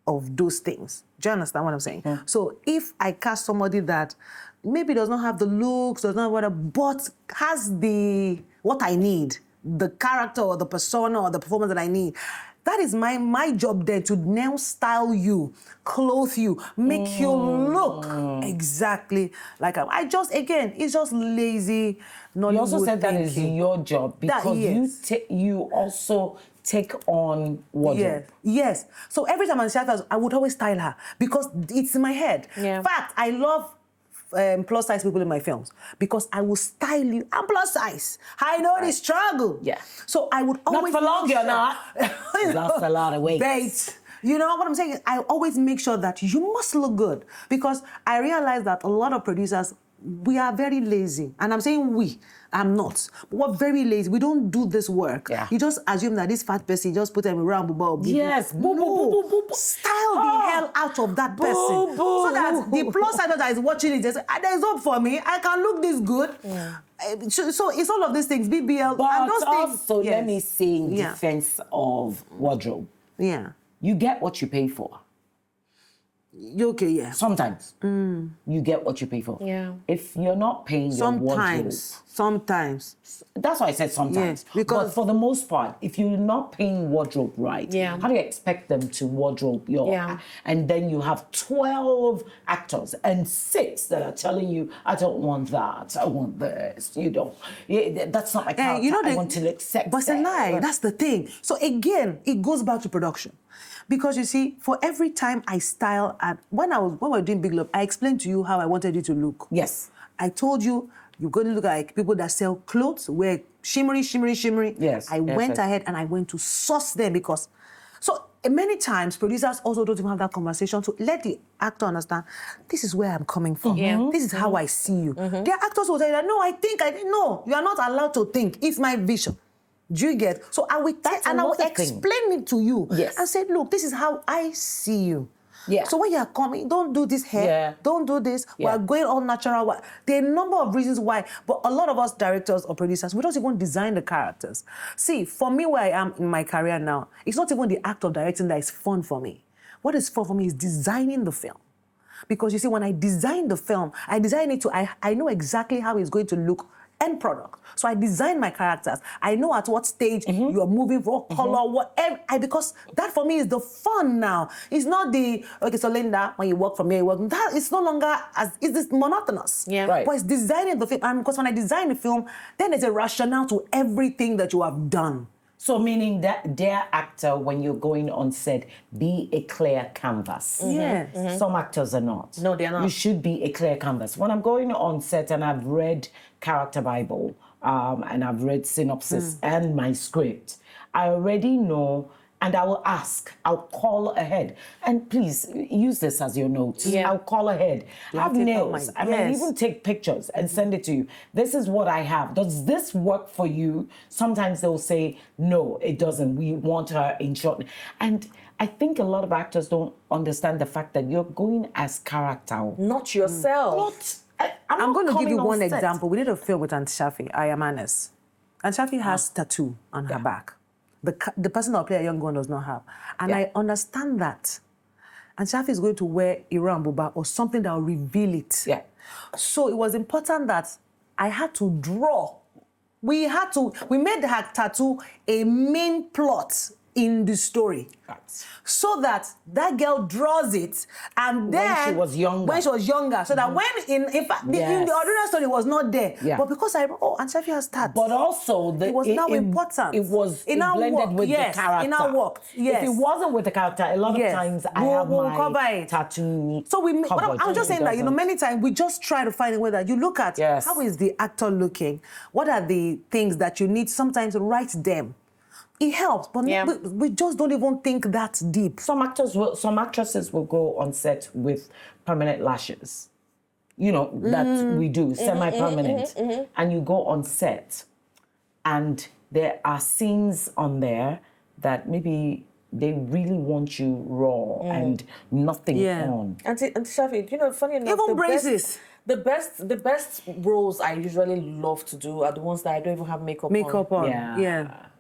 of those things. Do you understand what I'm saying? Yeah. So if I cast somebody that maybe does not have the looks, does not have whatever, but has what I need, the character or the persona or the performance that I need, that is my job then to now style you, clothe you, make you look exactly like it's just lazy Nollywood. You also said that thinking. is your job because you also take on wardrobe. Yes. So every time I'm Shaffy, I would always style her because it's in my head. Yeah. In fact, I love plus size people in my films because I will style you. I'm plus size. I know the struggle. Yeah. So I would always not for long, you're not. You lost a lot of weight. You know what I'm saying? I always make sure that you must look good because I realize that a lot of producers, we are very lazy. And I'm saying we, I'm not. But we're very lazy. We don't do this work. Yeah. You just assume that this fat person, just put them around, yes. Style the hell out of that person. So that the plus size that is watching it, just there's hope for me. I can look this good. Yeah. So it's all of these things, BBL. But and those also, things, let me say in defense of wardrobe. Yeah. You get what you pay for. Okay, yeah. Sometimes you get what you pay for. Yeah. If you're not paying your wardrobe. Sometimes. That's why I said sometimes. Yeah, because but for the most part, if you're not paying wardrobe right, how do you expect them to wardrobe your... Yeah. And then you have 12 actors and 6 that are telling you, I don't want that, I want this, you know. That's not my character, I want to look sexy. But it's a lie, that's the thing. So again, it goes back to production. Because you see, for every time I style, when we were doing Big Love, I explained to you how I wanted you to look. Yes. I told you, you're going to look like people that sell clothes, wear shimmery. Yes. I went ahead and I went to source them because... So many times, producers also don't even have that conversation to let the actor understand, this is where I'm coming from. Yeah. This is how I see you. There are actors who will tell you that, no, no, you are not allowed to think. It's my vision. Do you get? So I will explain it to you. Yes. And say, look, this is how I see you. Yeah. So when you are coming, don't do this hair. Don't do this. We're going all natural. There are a number of reasons why. But a lot of us directors or producers, we don't even design the characters. See, for me, where I am in my career now, it's not even the act of directing that is fun for me. What is fun for me is designing the film. Because you see, when I design the film, I design it I know exactly how it's going to look, end product. So I design my characters. I know at what stage you are moving, what color, whatever. Because that for me is the fun now. It's not okay, so Linda, when you work from here, that it's no longer it's monotonous. Yeah. Right. But it's designing the film. And because when I design the film, then there's a rationale to everything that you have done. So meaning that, dear actor, when you're going on set, be a clear canvas. Yes. Some actors are not. No, they're not. You should be a clear canvas. When I'm going on set and I've read Character Bible and I've read synopsis and my script, I already know, and I will ask, I'll call ahead. And please, use this as your notes. Yeah. I'll call ahead. I have nails. I might Yes. even take pictures and send it to you. This is what I have. Does this work for you? Sometimes they'll say, no, it doesn't. We want her in short. And I think a lot of actors don't understand the fact that you're going as character. Not yourself. I'm going to give you one example. We did a film with Aunt Shaffy, I Am Honest. And Shaffy has tattoo on her back. The person that will play a young gun does not have. And I understand that. And Shaffy is going to wear Iran Buba or something that will reveal it. Yeah. So it was important that I had to draw. We made her tattoo a main plot in the story. Right. So that girl draws it, and then when she was younger, so that when in fact in the original story it was not there, but because and Shaffy has that. But also it was now important. It was blended with the character. In our work, yes. If it wasn't with the character, a lot of times I have my tattoo. So I'm just saying that many times we just try to find a way that you look at how is the actor looking, what are the things that you need sometimes to write them. It helps, but we just don't even think that deep. Some actresses will go on set with permanent lashes. That we do, semi-permanent. And you go on set, and there are scenes on there that maybe they really want you raw and nothing on. And Shaffy, funny enough, even braces. The best roles I usually love to do are the ones that I don't even have makeup on.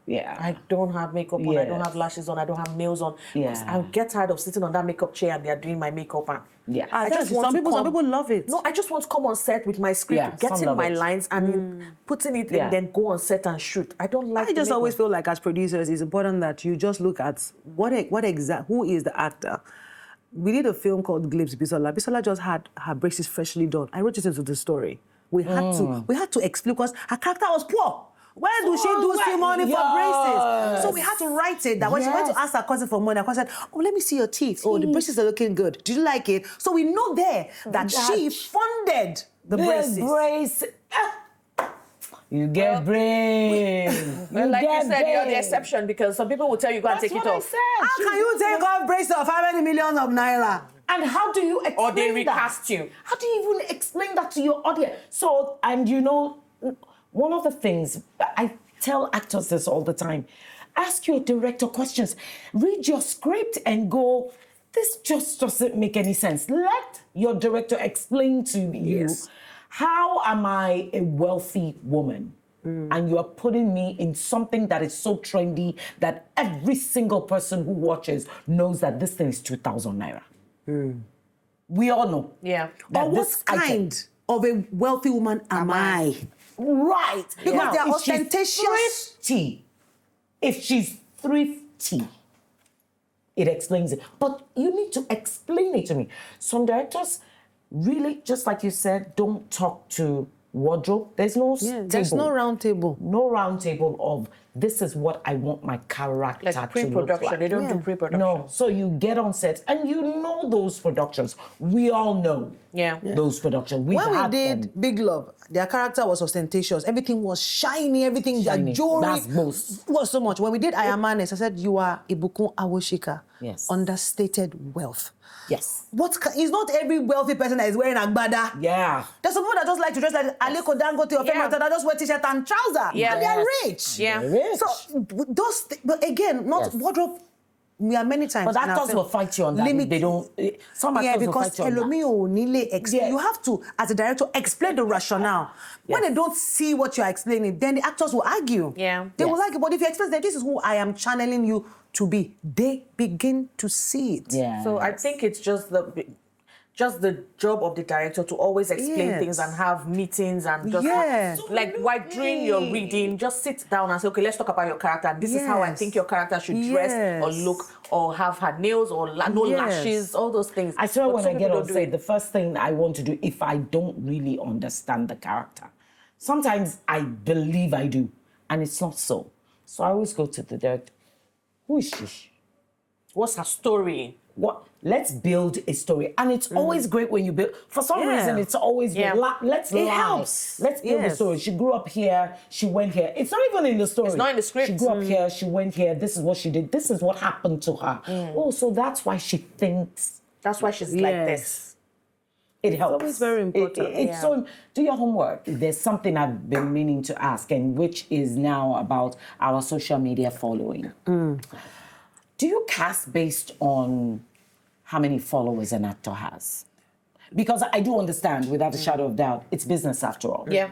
Yeah. I don't have makeup on, I don't have lashes on, I don't have nails on. Because I get tired of sitting on that makeup chair and they're doing my makeup. Some people love it. No, I just want to come on set with my script, getting my lines and putting it and then go on set and shoot. I don't like I just always feel like as producers, it's important that you just look at who is the actor. We did a film called Glimpse Bisola. Bisola just had her braces freshly done. I wrote it into the story. We had to explain because her character was poor. Where do she do see money for braces? So we had to write it that when she went to ask her cousin for money, her cousin said, let me see your teeth. Oh, the braces are looking good. Do you like it? So we know there that she funded the braces. You get brains. Like you said, you're the exception because some people will tell you go and take it off. How can you take off braces of how many millions of naira? And how do you explain that? Or they recast you. How do you even explain that to your audience? So, and one of the things, I tell actors this all the time, ask your director questions. Read your script and go, this just doesn't make any sense. Let your director explain to you, how am I a wealthy woman? And you are putting me in something that is so trendy that every single person who watches knows that this thing is 2,000 naira. We all know. Yeah. But what kind of a wealthy woman am I? Right. Because they're ostentatious. If she's thrifty, it explains it. But you need to explain it to me. Some directors really, just like you said, don't talk to wardrobe. There's no table. There's no round table. No round table of this is what I want my character to look like. They don't do pre-production. No. So you get on set and you know those productions. We all know those productions. When we did Big Love, their character was ostentatious. Everything was shiny. Everything, Shiny. jewelry. That's most. Was so much. When we did Ayamanes, I said, you are Ibukun Awoshika. Yes. Understated wealth. Yes. It's not every wealthy person that is wearing agbada. Yeah. There's some people that just like to dress like Aliko Dangote or Femi that just wear t-shirt and trouser. Yeah. And they're rich. Yeah. They're rich. So but again, not wardrobe. We are many times. But actors will fight you on that. They don't. Some actors will fight you on that. You have to, as a director, explain the rationale. When they don't see what you're explaining, then the actors will argue. Yeah. They will argue. But if you explain that this is who I am channeling you to be, they begin to see it. Yeah. So I think it's just the job of the director to always explain things and have meetings and just while doing your reading, just sit down and say, okay, let's talk about your character. And this is how I think your character should dress or look or have her nails or no lashes, all those things. I swear when I get on set, the first thing I want to do, if I don't really understand the character, sometimes I believe I do, and it's not so. So I always go to the director. Who is she? What's her story? Let's build a story. And it's always great when you build. For some reason, it's always let's lie. Helps. Let's build the story. She grew up here. She went here. It's not even in the story. It's not in the script. She grew up here. She went here. This is what she did. This is what happened to her. Oh, so that's why she thinks. That's why she's like this. It helps. It's always very important. So do your homework. There's something I've been meaning to ask, and which is now about our social media following. Do you cast based on how many followers an actor has? Because I do understand, without a shadow of doubt, it's business after all. Yeah.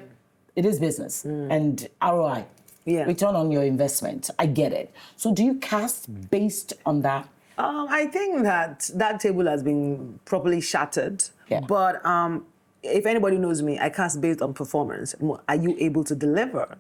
It is business. And ROI. return on your investment. I get it. So do you cast based on that? I think that table has been properly shattered. Yeah. But if anybody knows me, I cast based on performance. Are you able to deliver?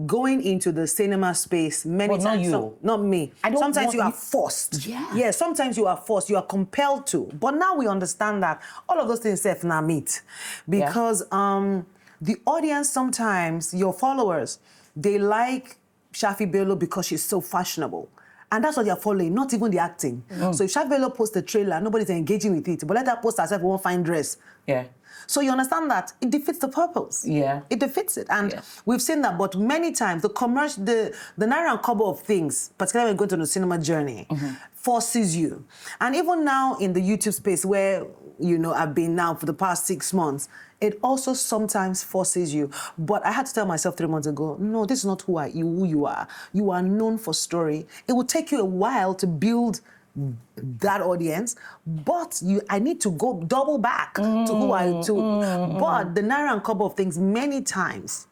Going into the cinema space many times. Not you. Not me. Sometimes you are forced. Yeah. Yeah, sometimes you are forced. You are compelled to. But now we understand that all of those things self now meet. Because the audience sometimes, your followers, they like Shaffy Bello because she's so fashionable. And that's what they're following, not even the acting. So if Shaffy Bello posts a trailer, nobody's engaging with it. But let her post herself one fine dress. Yeah. So you understand that it defeats the purpose. Yeah. It defeats it. And we've seen that, but many times the commercial, the naira and kobo of things, particularly when you go to the cinema journey, forces you. And even now in the YouTube space where, I've been now for the past 6 months, it also sometimes forces you. But I had to tell myself 3 months ago, no, this is not who you are. You are known for story. It will take you a while to build that audience, but I need to go double back to who I am. But the naira and kobo of things many times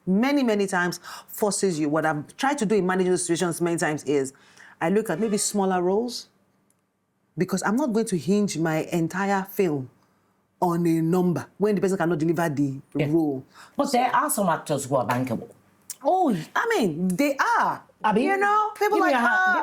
forces you. What I've tried to do in managing those situations many times is I look at maybe smaller roles, because I'm not going to hinge my entire film on a number when the person cannot deliver the role. But there are some actors who are bankable. Oh, I mean, they are. People like her.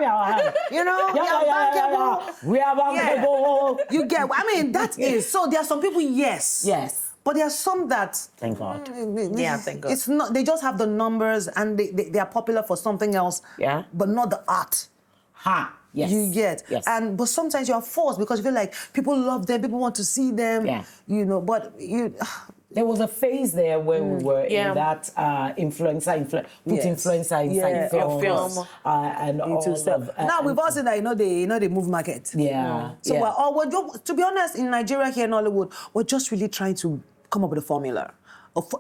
We are bankable. You get, that is. So there are some people, yes. Yes. But there are some that... Thank God. Yeah, thank God. It's not, they just have the numbers and they are popular for something else. Yeah. But not the art. Yes. You get. Yes. But sometimes you are forced because you feel like people love them, people want to see them. Yeah. But you... There was a phase there where we were in that influencer inside films. And all of... now we've all seen that, they move market. Yeah. So to be honest, in Nigeria here in Nollywood, we're just really trying to come up with a formula,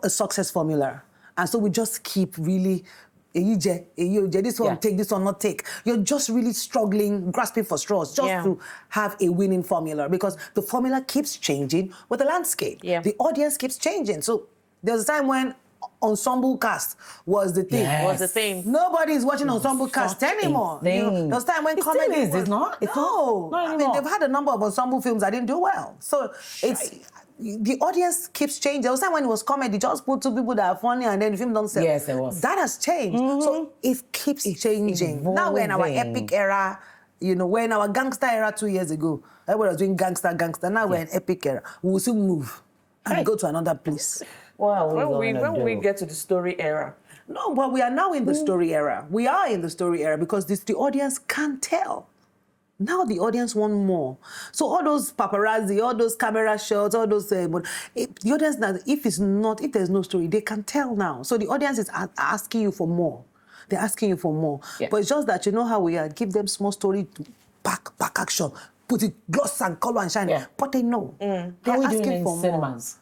a success formula. And so we just keep really... this one take, this one not take. You're just really struggling, grasping for straws, just to have a winning formula, because the formula keeps changing with the landscape. Yeah. The audience keeps changing. So there was a time when ensemble cast was the thing. Yes. Was the thing. Nobody is watching ensemble cast anymore. There was a time when comedy still is, it's not? It's not anymore. I mean, they've had a number of ensemble films that didn't do well. So the audience keeps changing. There was a time when it was comedy, just put 2 people that are funny and then the film don't sell. Yes, it was. That has changed. So it keeps changing. Evolving. Now we're in our epic era. We're in our gangster era 2 years ago. Everybody was doing gangster. Now we're in epic era. We will soon move and go to another place. Well, when we get to the story era. No, but we are now in the story era. We are in the story era because the audience can't tell. Now the audience want more. So all those paparazzi, all those camera shots, all those... the audience now, if there's no story, they can tell now. So the audience is asking you for more. They're asking you for more. Yeah. But it's just that you know how we are. Give them small story, back action, put it gloss and color and shine. Yeah. But they know. They're asking for cinemas?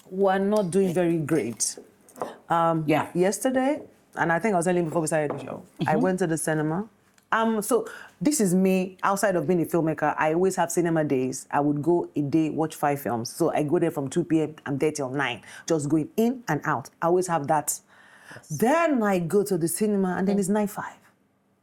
We're not doing very great. Yesterday, and I think I was telling you before we started the show, I went to the cinema. So this is me, outside of being a filmmaker, I always have cinema days. I would go a day, watch 5 films. So I go there from 2 p.m, I'm there till 9, just going in and out. I always have that. Yes. Then I go to the cinema and then it's 9,500.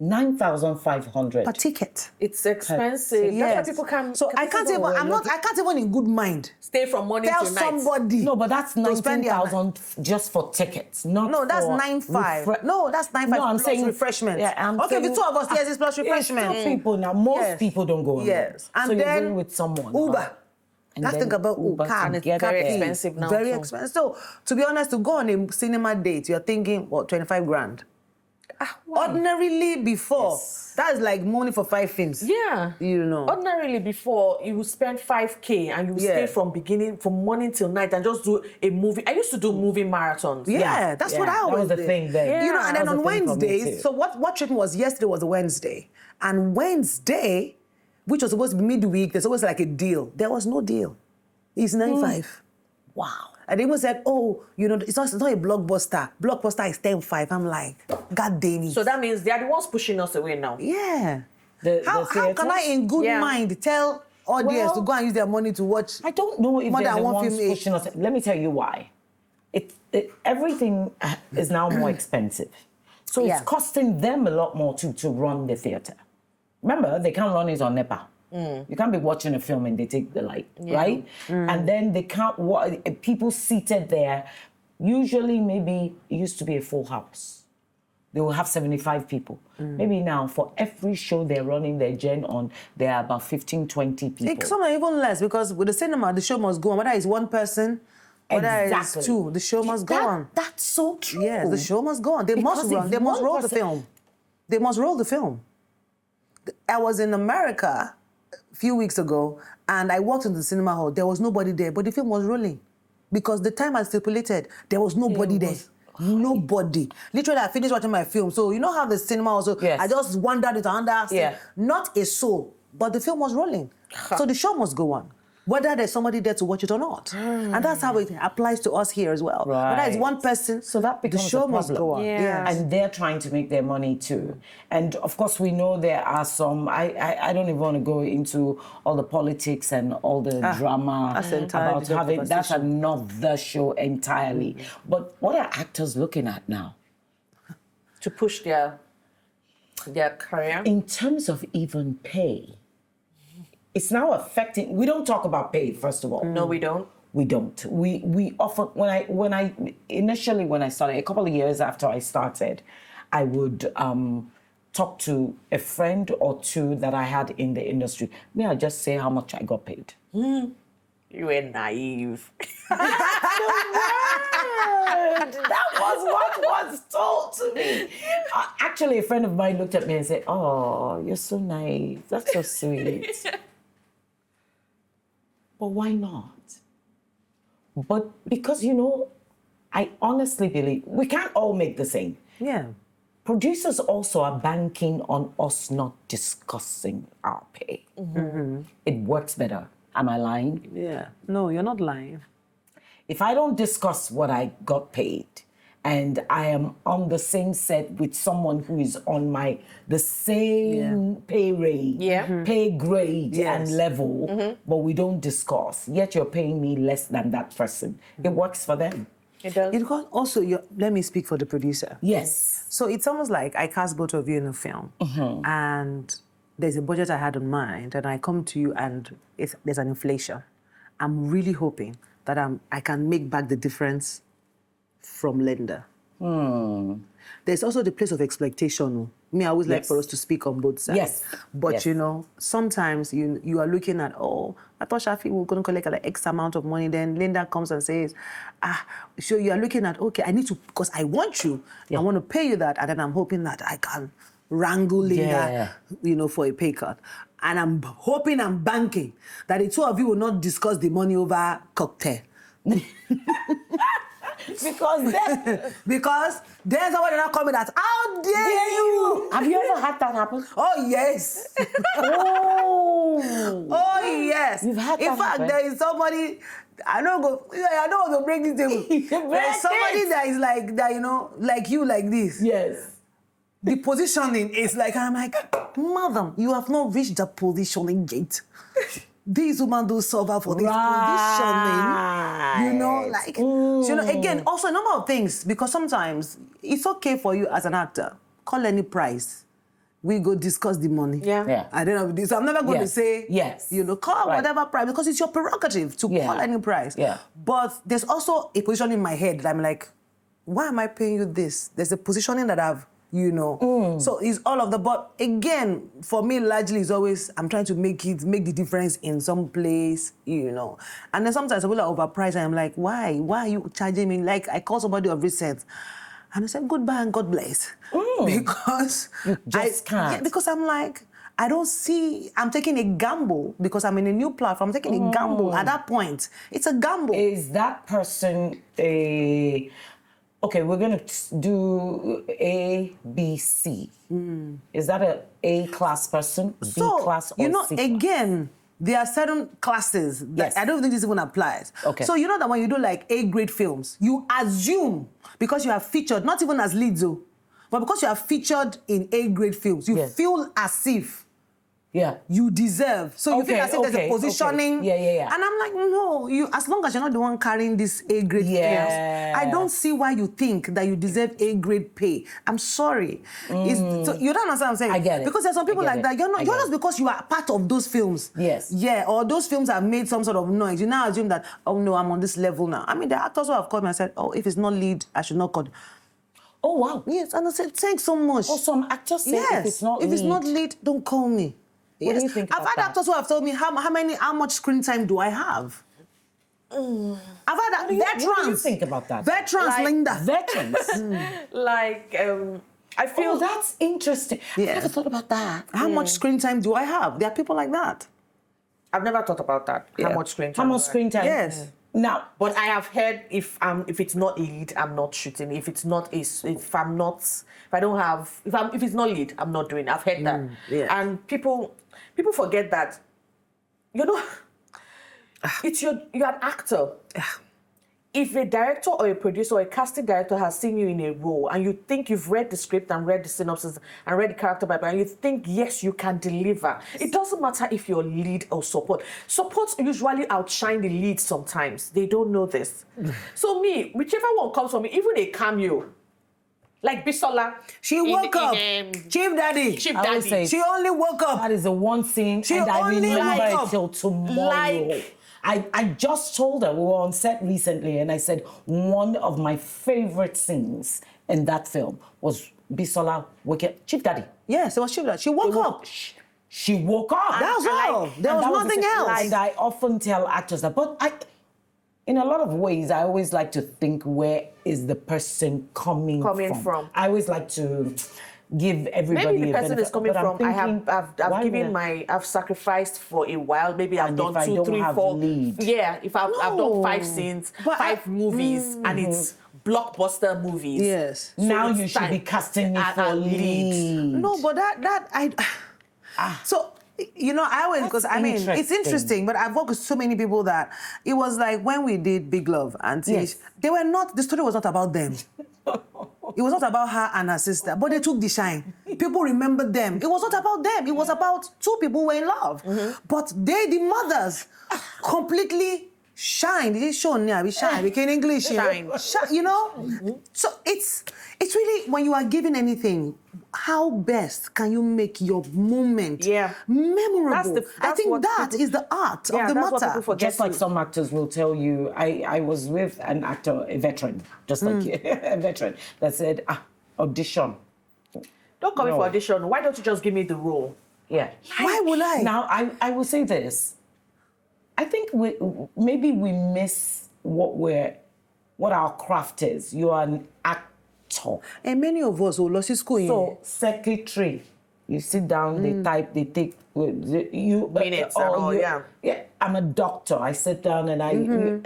9,500 per ticket. It's expensive. Yes. That's why people can. So I can't even. I can't even in good mind stay from morning tell to night. somebody. No, but that's 19,000 just for tickets. No, that's 9,500. No, that's 9,500. No, I'm plus saying refreshments. Yeah, okay, the 2 of us, yes, it's plus refreshments. It's people now. Most people don't go. Yes, and so then you're going with someone. Uber. Let's think about Uber. And it's very expensive now. Very expensive. So, to be honest, to go on a cinema date, you're thinking, what, 25 grand? Ordinarily before, that's like money for 5 films. Yeah. Ordinarily before, you would spend 5K and you would stay from morning till night and just do a movie. I used to do movie marathons. Yeah, that's what I always did. That was the thing then. Yeah. And then on Wednesdays, so what treatment was yesterday was a Wednesday. And Wednesday, which was supposed to be midweek, there's always like a deal. There was no deal. It's 9,500. Wow. And they even said, it's not a blockbuster. Blockbuster is 10,500. I'm like, God damn it. So that means they are the ones pushing us away now. Yeah. How can I, in good mind, tell audience to go and use their money to watch? I don't know if more they're than the one ones film pushing us. Let me tell you why. everything is now more expensive. So it's costing them a lot more to run the theatre. Remember, they can't run it on NEPA. You can't be watching a film and they take the light, right? And then they can't, people seated there, usually maybe it used to be a full house. They will have 75 people. Maybe now, for every show they're running their gen on, there are about 15, 20 people. Some are even less, because with the cinema, the show must go on. Whether it's one person, whether it's two, the show must go on. That's so true. Yes, the show must go on. They must run. They must roll the film. They must roll the film. I was in America a few weeks ago, and I walked into the cinema hall. There was nobody there, but the film was rolling. Because the time I stipulated, there was nobody there. Nobody. Literally, I finished watching my film. So you know how the cinema also, I just wandered into another, not a soul, but the film was rolling. So the show must go on, whether there's somebody there to watch it or not. And that's how it applies to us here as well. Right. Whether it's one person, so that becomes the show must go on. And they're trying to make their money too. And of course, we know there are some, I don't even want to go into all the politics and all the drama about having, that's another show entirely. But what are actors looking at now? To push their career? In terms of even pay, it's now affecting. We don't talk about pay, first of all. No, we don't. We don't. We often, when I initially started, a couple of years after I started, I would talk to a friend or two that I had in the industry. May I just say how much I got paid? You were naive. That was what was told to me. Actually, a friend of mine looked at me and said, "Oh, you're so naive. That's so sweet." But why not? But because, I honestly believe we can't all make the same. Yeah. Producers also are banking on us not discussing our pay. It works better. Am I lying? Yeah. No, you're not lying. If I don't discuss what I got paid, and I am on the same set with someone who is on the same pay rate, pay grade and level, but we don't discuss, yet you're paying me less than that person. It works for them. It does. Also, let me speak for the producer. Yes. So it's almost like I cast both of you in a film, and there's a budget I had in mind, and I come to you and there's an inflation. I'm really hoping that I can make back the difference from Linda. There's also the place of exploitation. I always like for us to speak on both sides. Yes. But sometimes you are looking at, I thought Shaffy was going to collect like X amount of money. Then Linda comes and says, so you are looking at, okay, I need to, because I want you. I want to pay you that. And then I'm hoping that I can wrangle Linda, for a pay cut. And I'm hoping, I'm banking that the two of you will not discuss the money over cocktail. Because there's somebody not coming that, how dare you? Have you ever had that happen? Oh, yes. Oh, yes. You've had that In fact, happen? there is somebody, I don't want to break this table. There's somebody that is like that, like you, like this. Yes. The positioning is like, I'm like, madam, you have not reached the positioning gate. These women do suffer for this positioning. Again, also a number of things, because sometimes it's okay for you as an actor, call any price. We go discuss the money. Yeah. I don't know this. I'm never going to say, call whatever price, because it's your prerogative to call any price. Yeah. But there's also a position in my head that I'm like, why am I paying you this? There's a positioning that I've So it's all of the, but again, for me, largely, it's always, I'm trying to make the difference in some place, And then sometimes people are overpriced, and I'm like, why? Why are you charging me? Like, I called somebody of recent, and I said, goodbye and God bless. Because you just can't. Yeah, because I'm like, I don't see, I'm taking a gamble because I'm in a new platform. I'm taking a gamble at that point. It's a gamble. Is that person okay, we're going to do A, B, C. Is that a A-class person, B-class, or C-class? Again, there are certain classes that I don't think this even applies. Okay. So that when you do like A-grade films, you assume, because you are featured, not even as leads, but because you are featured in A-grade films, you feel as if you deserve. So you feel as if there's a positioning. Yeah. And I'm like, no, as long as you're not the one carrying this A-grade films, I don't see why you think that you deserve A-grade pay. I'm sorry. So you don't understand what I'm saying? I get it. Because there's some people like that. You're just because you are part of those films. Yes. Yeah, or those films have made some sort of noise. You now assume that, oh no, I'm on this level now. I mean, the actors who have called me and said, oh, if it's not lead, I should not call. Oh, wow. Yes, and I said, thanks so much. Oh, some actors say if it's not lead, don't call me. What do you think about I've had actors who have told me how much screen time do I have. I've had veterans. What do you think about that? Veterans, Linda. Veterans. I feel that's interesting. Yeah. I never thought about that. How much screen time do I have? There are people like that. I've never thought about that. How much screen time? How much screen time? Yes. Now, but I have heard if it's not lead, I'm not shooting. If it's not if it's not lead, I'm not doing it. I've heard that. Yeah. And people forget that, you're an actor. If a director or a producer or a casting director has seen you in a role and you think you've read the script and read the synopsis and read the character bible and you think, yes, you can deliver, it doesn't matter if you're lead or support. Supports usually outshine the lead sometimes. They don't know this. So me, whichever one comes from me, even a cameo, like Bisola. She woke up. Chief Daddy. She only woke up. That is the one scene, and I remember it till tomorrow. I just told her, we were on set recently, and I said, one of my favorite scenes in that film was Bisola waking up. Chief Daddy. Yes, it was Chief Daddy. She woke up. She woke up. That was all. There was nothing else. And I often tell actors that, but in a lot of ways, I always like to think, where is the person coming from? I always like to give everybody maybe the person is coming from. Thinking, I've sacrificed for a while. Maybe I've done 2, 3, 4. Lead. Yeah, if I've done 5 scenes, 5 movies, and it's blockbuster movies. Yes. So now you should be casting me for lead. No, but so. I always, because it's interesting, but I've worked with so many people that it was like when we did Big Love and the story was not about them. It was not about her and her sister, but they took the shine. People remembered them. It was not about them. It was about 2 people who were in love. But the mothers, completely shine. Did it show now? We shine. We can English. Shine. So it's really, when you are given anything, how best can you make your moment memorable? I think that is the art of the matter. Just like some actors will tell you, I was with an actor, a veteran, just like you, a veteran, that said, audition. Don't come in for audition. Why don't you just give me the role? Yeah. Why would I? Now, I will say this. I think maybe we miss what our craft is. You are an actor. And many of us who lost school. So, secretary, you sit down, they type, they take minutes and all, yeah. I'm a doctor. I sit down and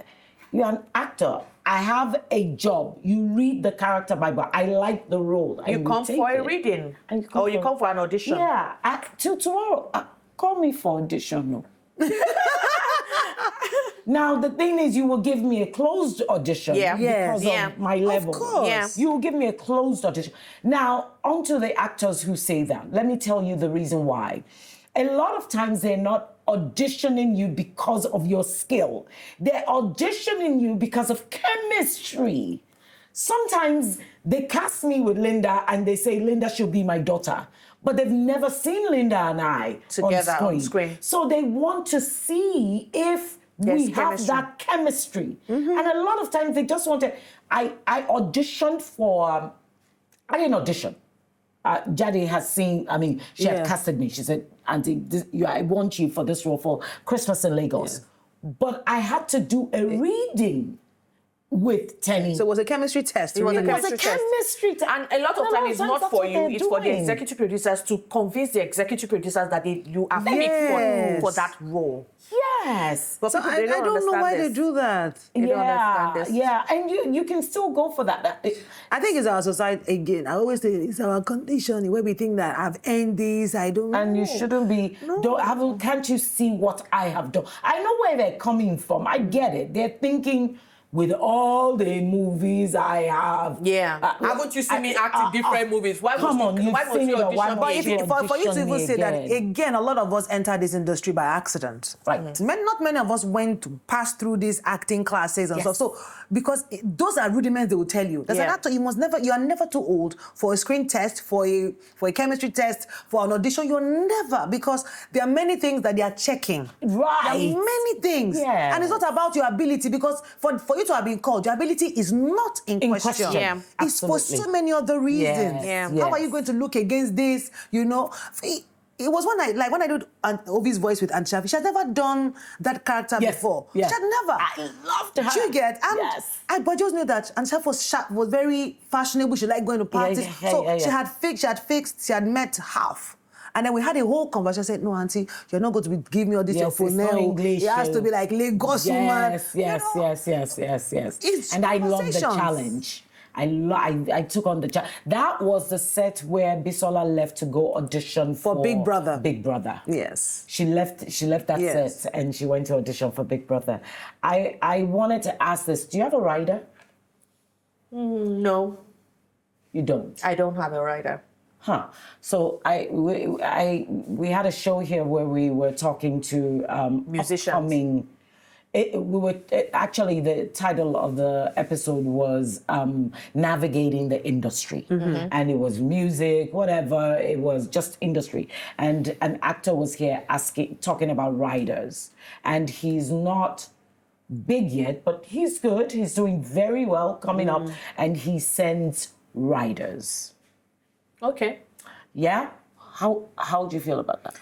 you're an actor. I have a job. You read the character bible. I like the role. You come for a reading, or you come for an audition. Yeah, till tomorrow. Call me for audition. No. Now, the thing is, you will give me a closed audition because of my level. Of course. Yeah. You will give me a closed audition. Now, onto the actors who say that. Let me tell you the reason why. A lot of times, they're not auditioning you because of your skill. They're auditioning you because of chemistry. Sometimes they cast me with Linda and they say, Linda should be my daughter. But they've never seen Linda and I together on screen. So they want to see if we have that chemistry. And a lot of times they just want to... I auditioned for... I didn't audition. Jadi has seen... she had casted me. She said, Auntie, I want you for this role for Christmas in Lagos. Yeah. But I had to do a reading with Tenny. So it was a chemistry test. It was a chemistry test. And a lot of times it's not for you, it's for the executive producers to convince the executive producers that you are fit for that role. Yes. But so I don't know why they do that. They don't understand this. Yeah, and you can still go for that. I think it's our society again. I always say it's our condition where we think that I've earned this, I don't know. And you shouldn't be, can't you see what I have done? I know where they're coming from. I get it. They're thinking, with all the movies I have. Yeah. Haven't you seen me act in different movies? Why must you audition? But for you to even say that, again. again, a lot of us entered this industry by accident. Right. Not many of us went to pass through these acting classes and stuff. So, because those are rudiments they will tell you. There's an actor, you are never too old for a screen test, for a chemistry test, for an audition. You're never, because there are many things that they are checking. Right. There are many things. Yeah. And it's not about your ability, because for you to have been called, your ability is not in question. Yeah. It's for so many other reasons. Yeah. How are you going to look against this? You know, it was when I did Ovi's voice with Aunt Shaffy. She had never done that character before. Yes. She had never. I loved her. Do you get? And yes. I just knew that Aunt Shaffy was very fashionable. She liked going to parties. She had met half. And then we had a whole conversation. I said, no, Auntie, you're not going to give me all this your phone now. It has to be like Lagos woman. Yes. And I love the challenge. I took on the challenge. That was the set where Bisola left to go audition for Big Brother. Big Brother. Yes. She left that set and she went to audition for Big Brother. I wanted to ask this. Do you have a rider? No. You don't? I don't have a rider. Huh. So we had a show here where we were talking to musicians. Actually, the title of the episode was Navigating the Industry. And it was music, whatever, it was just industry. And an actor was here talking about writers. And he's not big yet, but he's good. He's doing very well coming up. And he sends writers. Okay. Yeah? How do you feel about that?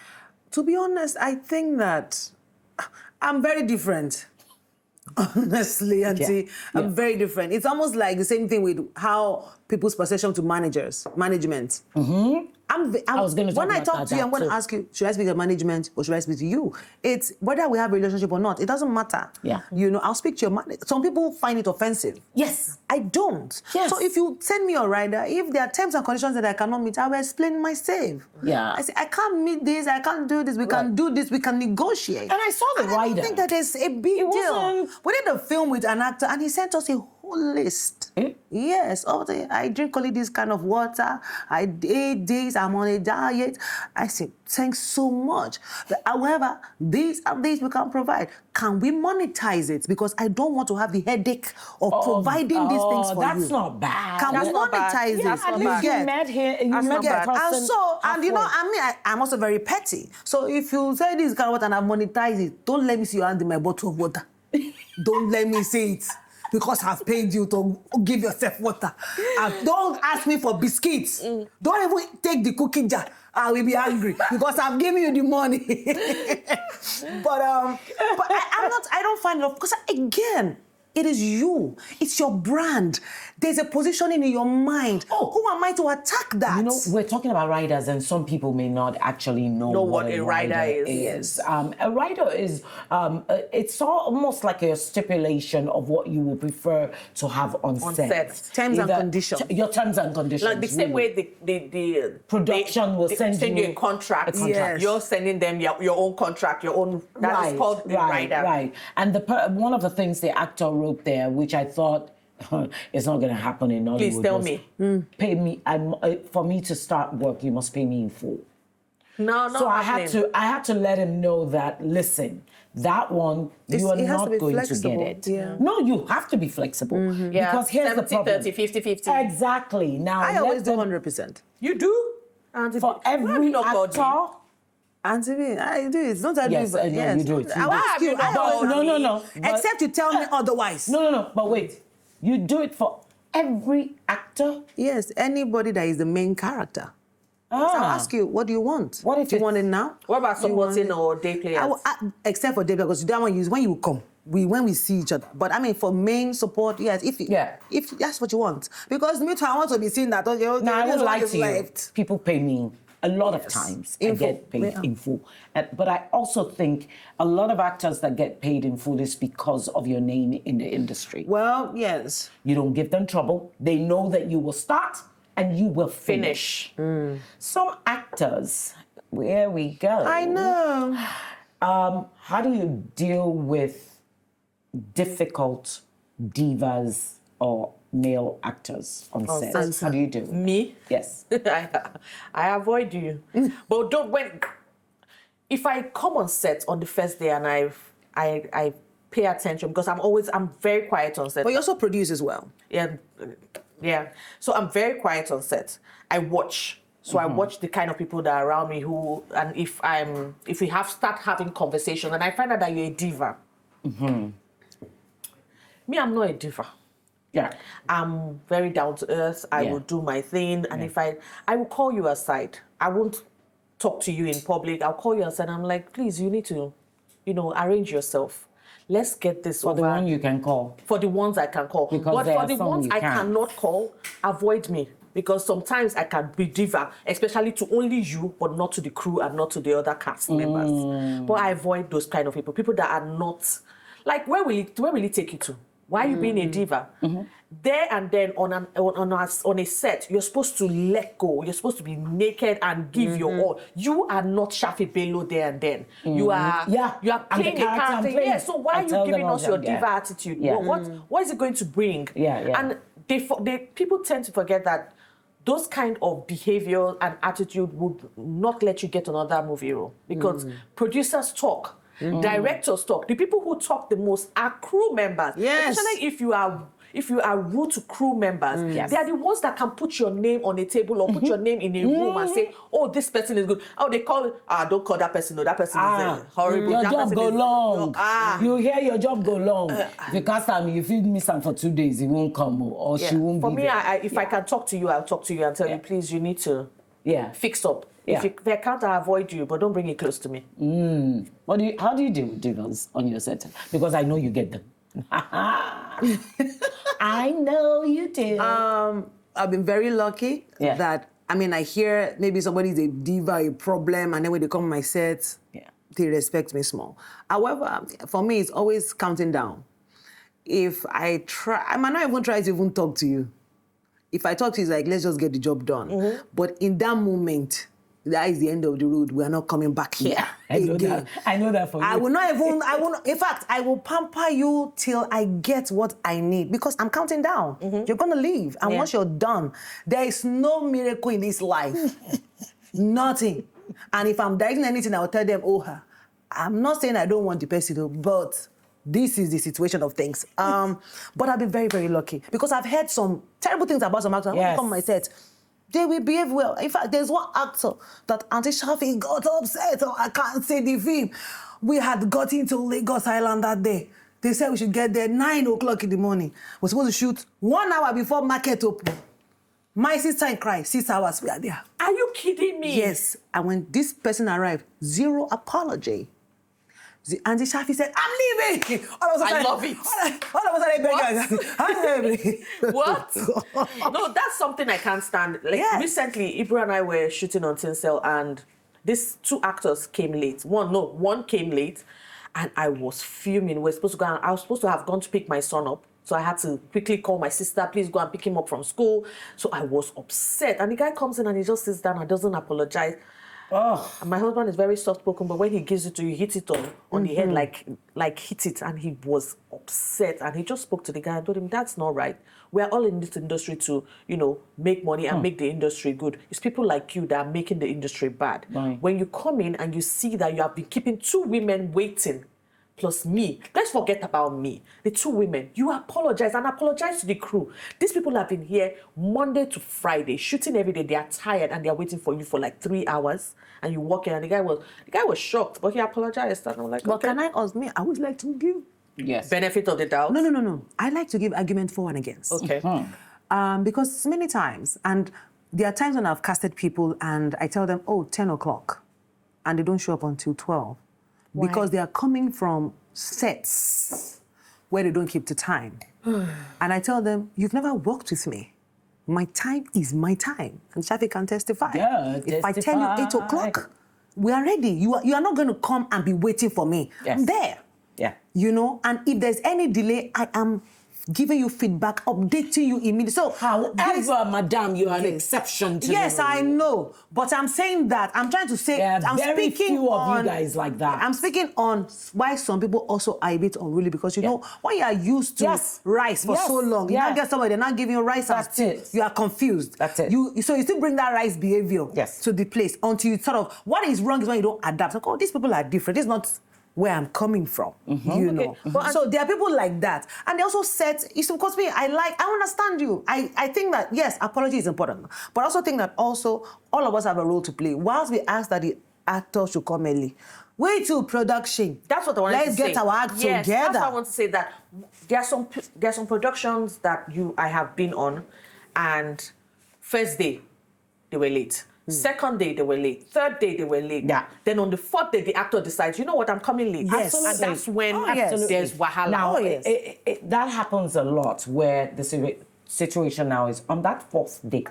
To be honest, I think that I'm very different. Honestly, Auntie, I'm very different. It's almost like the same thing with how people's perception to management. I was going to talk when I talk to you, I'm going to ask you, should I speak to management or should I speak to you? It's whether we have a relationship or not. It doesn't matter. Yeah. You know, I'll speak to your manager. Some people find it offensive. Yes. I don't. Yes. So if you send me a rider, if there are terms and conditions that I cannot meet, I will explain myself. Yeah. I say, I can't meet this, I can't do this, we can do this, we can negotiate. And I saw the rider. I don't think that is a big deal. We did a film with an actor and he sent us a whole list. Yes, I drink only this kind of water. I 8 days, I'm on a diet. I say, thanks so much. But however, these and these we can provide. Can we monetize it? Because I don't want to have the headache of providing these things for you. That's not bad. Can we monetize it? At least you met here. You met the person. And you know, I'm also very petty. So if you say this kind of water and I monetize it, don't let me see you handing my bottle of water. Don't let me see it. Because I've paid you to give yourself water. And don't ask me for biscuits. Don't even take the cookie jar. I will be angry because I've given you the money. but I don't find love because again, it is you. It's your brand. There's a positioning in your mind. Who am I to attack that? You know, we're talking about riders, and some people may not actually know what a rider is. A rider is, it's almost like a stipulation of what you would prefer to have on set. Terms and conditions. Your terms and conditions. Like the same way the production will send you a contract. Yes. You're sending them your own contract, your own. That is called the rider. Right. And one of the things the actor wrote there, which I thought it's not going to happen in Nollywood. Please tell me. Pay me. For me to start work, you must pay me in full. No. So I had to let him know that. Listen, that one you are not going to get it. Yeah. No, you have to be flexible because here's the problem. 70, 30, 50-50. Exactly. Now I always do 100%. You do? For every actor. Auntie, I do it. Don't I do it? Yes, you do it. I will ask you. No. Except you tell me otherwise. No. But wait. You do it for every actor? Yes, anybody that is the main character. So I'll ask you, what do you want? What if you want it now? What about supporting or day players? Except for day players, because that one use when you come. When we see each other. But I mean, for main support, yes, if that's what you want. Because me too, I want to be seen that, okay, no, I won't lie to you. People pay me a lot of times. I get paid in full. But I also think a lot of actors that get paid in full is because of your name in the industry. Well, yes. You don't give them trouble. They know that you will start and you will finish. Some actors, where we go. I know. How do you deal with difficult divas or male actors on set? How do you do? Me? Yes. I avoid you. But if I come on set on the first day and I pay attention, because I'm very quiet on set. But you also produce as well. Yeah. So I'm very quiet on set. I watch. So I watch the kind of people that are around me and if we start having conversation and I find out that you're a diva. Me, I'm not a diva. Yeah. I'm very down to earth. I will do my thing. And if I will call you aside. I won't talk to you in public. I'll call you aside. I'm like, please, you need to, arrange yourself. Let's get this over. For the one you can call. For the ones I can call. Because but for the ones I cannot call, avoid me. Because sometimes I can be diva, especially to only you, but not to the crew and not to the other cast members. But I avoid those kind of people. People that are not, like, where will it take you to? Why are you being a diva? There and then on a set, you're supposed to let go. You're supposed to be naked and give your all. You are not Shaffy Bello there and then. You are playing a character. Yeah, so why are you giving us your diva attitude? Yeah. What is it going to bring? And people tend to forget that those kind of behavior and attitude would not let you get another movie role because producers talk. Directors talk. The people who talk the most are crew members. Yes. Especially if you are rude to crew members, they are the ones that can put your name on a table or put your name in a room and say, "Oh, this person is good." Oh, they call don't call that person. No, that person is horrible. Your that job go long. You hear your job go long. If you can't stand me, if you miss him for 2 days, he won't come or she won't For be me, there. if I can talk to you, I'll talk to you and tell you, please, you need to fix up. Yeah. If I can't, I avoid you, but don't bring it close to me. How do you deal with divas on your set? Because I know you get them. I know you do. I've been very lucky that, I hear maybe somebody's a diva, a problem, and then when they come on my set, they respect me small. However, for me, it's always counting down. If I try, I might not even try to even talk to you. If I talk to you, it's like, let's just get the job done. But in that moment, that is the end of the road. We are not coming back here again. I know that for you. In fact, I will pamper you till I get what I need because I'm counting down. You're going to leave. And once you're done, there is no miracle in this life. Nothing. And if I'm directing anything, I'll tell them, I'm not saying I don't want the person, but this is the situation of things. But I've been very, very lucky because I've heard some terrible things about some actors. When they come on my set, they will behave well. In fact, there's one actor that Auntie Shaffy got upset, or I can't say the film. We had got into Lagos Island that day. They said we should get there 9 o'clock in the morning. We're supposed to shoot 1 hour before market open. My sister in Christ, 6 hours we are there. Are you kidding me? Yes. And when this person arrived, zero apology. The Auntie Shaffy said, "I'm leaving." I love it. All of a sudden, what? No, that's something I can't stand. Recently, Ibra and I were shooting on Tinsel, and these 2 actors came late. One came late, and I was fuming. I was supposed to have gone to pick my son up. So I had to quickly call my sister, please go and pick him up from school. So I was upset. And the guy comes in and he just sits down and doesn't apologize. And my husband is very soft-spoken, but when he gives it to you, he hits it on the head like hit it, and he was upset. And he just spoke to the guy and told him, that's not right. We are all in this industry to, make money and make the industry good. It's people like you that are making the industry bad. Right. When you come in and you see that you have been keeping 2 women waiting, plus me. Let's forget about me. The 2 women. You apologize and apologize to the crew. These people have been here Monday to Friday, shooting every day. They are tired and they are waiting for you for like 3 hours. And you walk in and the guy was shocked, but he apologized. And I'm like, but can I ask me? I would like to give benefit of the doubt. No. I like to give argument for and against. Okay. Because many times, and there are times when I've casted people and I tell them, 10 o'clock, and they don't show up until 12. Why? Because they are coming from sets where they don't keep to time. And I tell them, you've never worked with me. My time is my time. And Shaffy can testify. Yeah, if I tell you 8 o'clock, we are ready. You are not going to come and be waiting for me. Yes. I'm there. Yeah. And if there's any delay, I am giving you feedback, updating you immediately. So, however, madam, you are an exception to yes, the rule. I know, but I'm saying that I'm trying to say I'm very speaking few on, of you guys like that. I'm speaking on why some people also are a bit unruly because you know when you are used to rice for so long, you now get somebody they're not giving you rice and stew. You are confused. That's it. So you still bring that rice behavior to the place until you sort of what is wrong is when you don't adapt. Like, oh, these people are different. This is not where I'm coming from, you know. So there are people like that. And they also said, because me, I understand you. I think that, yes, apology is important. But I also think that also all of us have a role to play. Whilst we ask that the actor should come early, wait till production. That's what I wanted to say. Let's get our act together. That's what I want to say, that there are some productions that I have been on, and first day, they were late. Second day, they were late. Third day, they were late. Yeah. Then on the fourth day, the actor decides, you know what, I'm coming late. Yes. And that's when there's wahala. Now, that happens a lot where the situation now is on that fourth day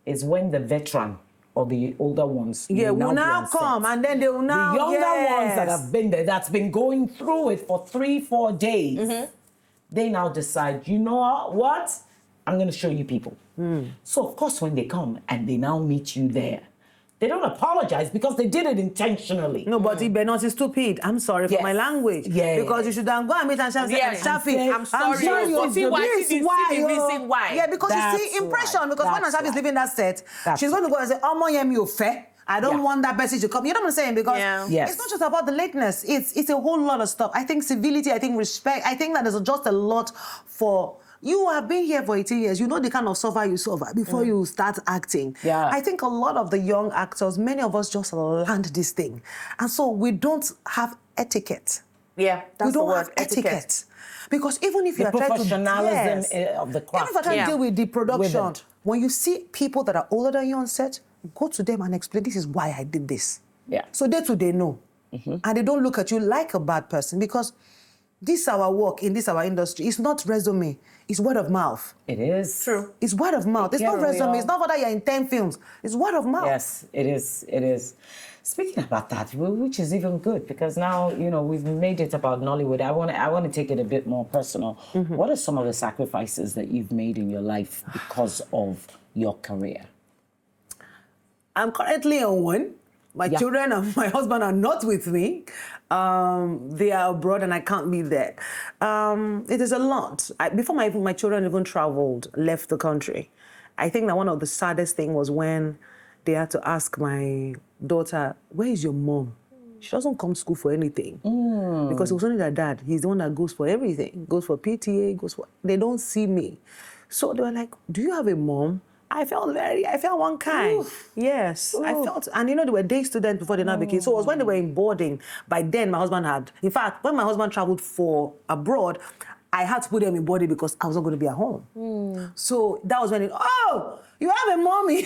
is when the veteran or the older ones will now come and then they will now... The younger ones that have been there, that's been going through it for 3-4 days, they now decide, you know what? I'm going to show you people. So, of course, when they come and they now meet you there, they don't apologize because they did it intentionally. No, but Ibenos is stupid. I'm sorry for my language. Because you should go and meet and Shaffy. I'm sorry. Reason why. Yeah, because you see impression. Because when Shaffy is leaving that set, she's going to go and say, "Oh, my fair. I don't want that person to come." You know what I'm saying? Because it's not just about the lateness. It's a whole lot of stuff. I think civility, I think respect. I think that there's just a lot for... You have been here for 18 years. You know the kind of suffer you suffer before you start acting. I think a lot of the young actors, many of us just learned this thing. And so we don't have etiquette. Yeah, that's the word, we don't have etiquette. Because even if you are trying to... professionalism of the craft. Even if you're trying to deal with the production, when you see people that are older than you on set, go to them and explain, this is why I did this. So they know. And they don't look at you like a bad person because this our work in this our industry. It's not resume. It's word of mouth. It is. True. It's word of mouth. It's not resume. It's not whether you're in 10 films. It's word of mouth. Yes, it is. It is. Speaking about that, which is even good because now, you know, we've made it about Nollywood. I want to take it a bit more personal. What are some of the sacrifices that you've made in your life because of your career? I'm currently on one. My children and my husband are not with me. They are abroad and I can't be there. It is a lot. Before my children even traveled, left the country, I think that one of the saddest things was when they had to ask my daughter, where is your mom? She doesn't come to school for anything. Because it was only their dad. He's the one that goes for everything. Goes for PTA, goes for... They don't see me. So they were like, do you have a mom? I felt one kind. Oof. Yes, I felt, and you know, they were day students before they now became, so it was when they were in boarding. By then, my husband had, in fact, when my husband traveled for abroad, I had to put them in boarding because I was not going to be at home. So that was when you have a mommy.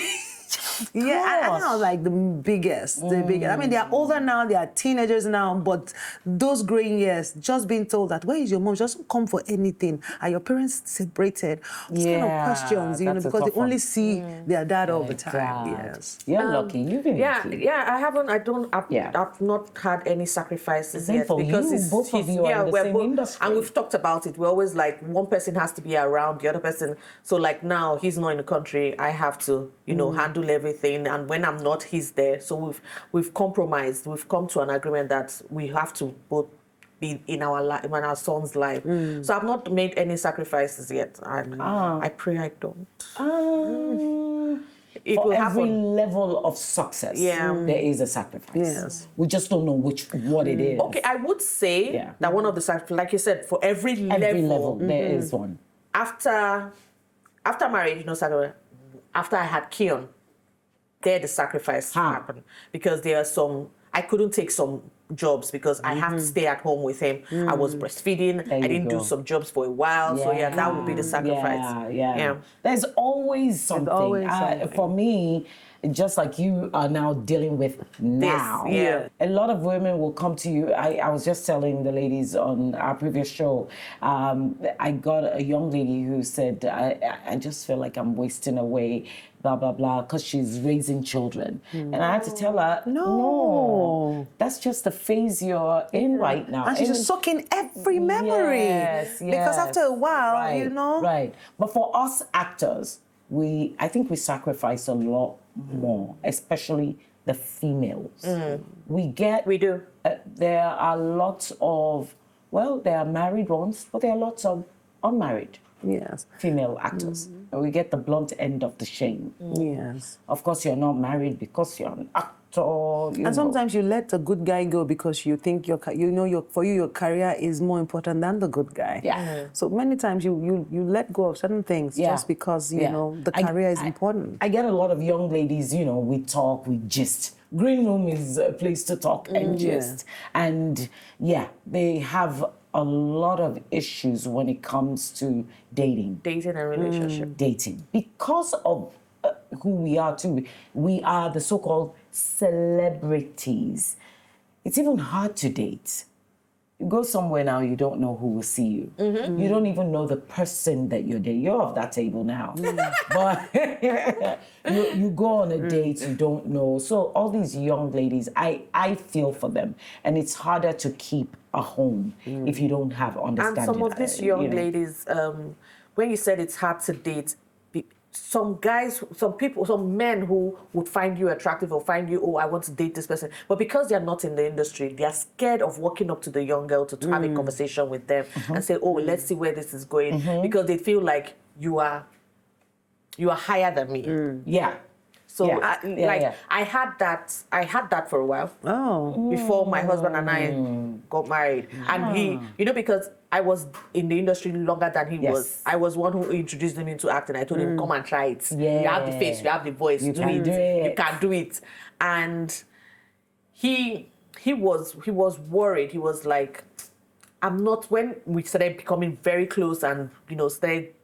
I think I was like the biggest. I mean, they are older now, they are teenagers now, but those growing years, just being told that, where is your mom? She doesn't come for anything. Are your parents separated? These kind of questions, you know, because they only see their dad all the time. Yes. You're lucky. You've been lucky. I've not had any sacrifices yet because both of you are in the same industry. And we've talked about it. We're always like, one person has to be around the other person. So like now, he's not in the country. I have to, you know, handle everything, and when I'm not, he's there. So we've compromised. We've come to an agreement that we have to both be in our life, in our son's life. So I've not made any sacrifices yet. I pray I don't. It For will every happen. level of success, there is a sacrifice. Yes. We just don't know what it is. Okay, I would say that one of the sacrifices, like you said, for every level there is one. After marriage, you know, after I had Keon, there the sacrifice happened because there are some, I couldn't take some jobs because I have to stay at home with him. I was breastfeeding. I didn't do some jobs for a while. So that would be the sacrifice. There's always something. For me, just like you are now dealing with now. A lot of women will come to you. I was just telling the ladies on our previous show, I got a young lady who said, I just feel like I'm wasting away, blah, blah, blah, because she's raising children. And I had to tell her, no, that's just the phase you're in right now. And she's just sucking every memory. Yes, Because after a while, you know. Right. But for us actors, I think we sacrifice a lot more, especially the females. We do. There are lots of, well, there are married ones, but there are lots of unmarried female actors. And we get the blunt end of the shame. Yes. Of course, you're not married because you're an actor. And sometimes you let the good guy go because you think for you your career is more important than the good guy. So many times you let go of certain things just because you know the career is important. I get a lot of young ladies. We talk, we gist. Green room is a place to talk and gist. And they have a lot of issues when it comes to dating and relationship. Dating because of who we are too. We are the so-called celebrities. It's even hard to date. You go somewhere now, you don't know who will see you. You don't even know the person that you're dating. You're off that table now. But you go on a date, you don't know. So all these young ladies, I feel for them. And it's harder to keep a home if you don't have understanding. And some of these young ladies, when you said it's hard to date, some guys, some men who would find you attractive or find you, I want to date this person. But because they're not in the industry, they're scared of walking up to the young girl to have a conversation with them and say, let's see where this is going. Because they feel like you are higher than me. So I had that for a while. Before my husband and I got married. And he, because I was in the industry longer than he was. I was one who introduced him into acting. I told him, come and try it. You have the face, you have the voice, you can do it. You can do it. And he was worried. He was like, I'm not, when we started becoming very close and, started,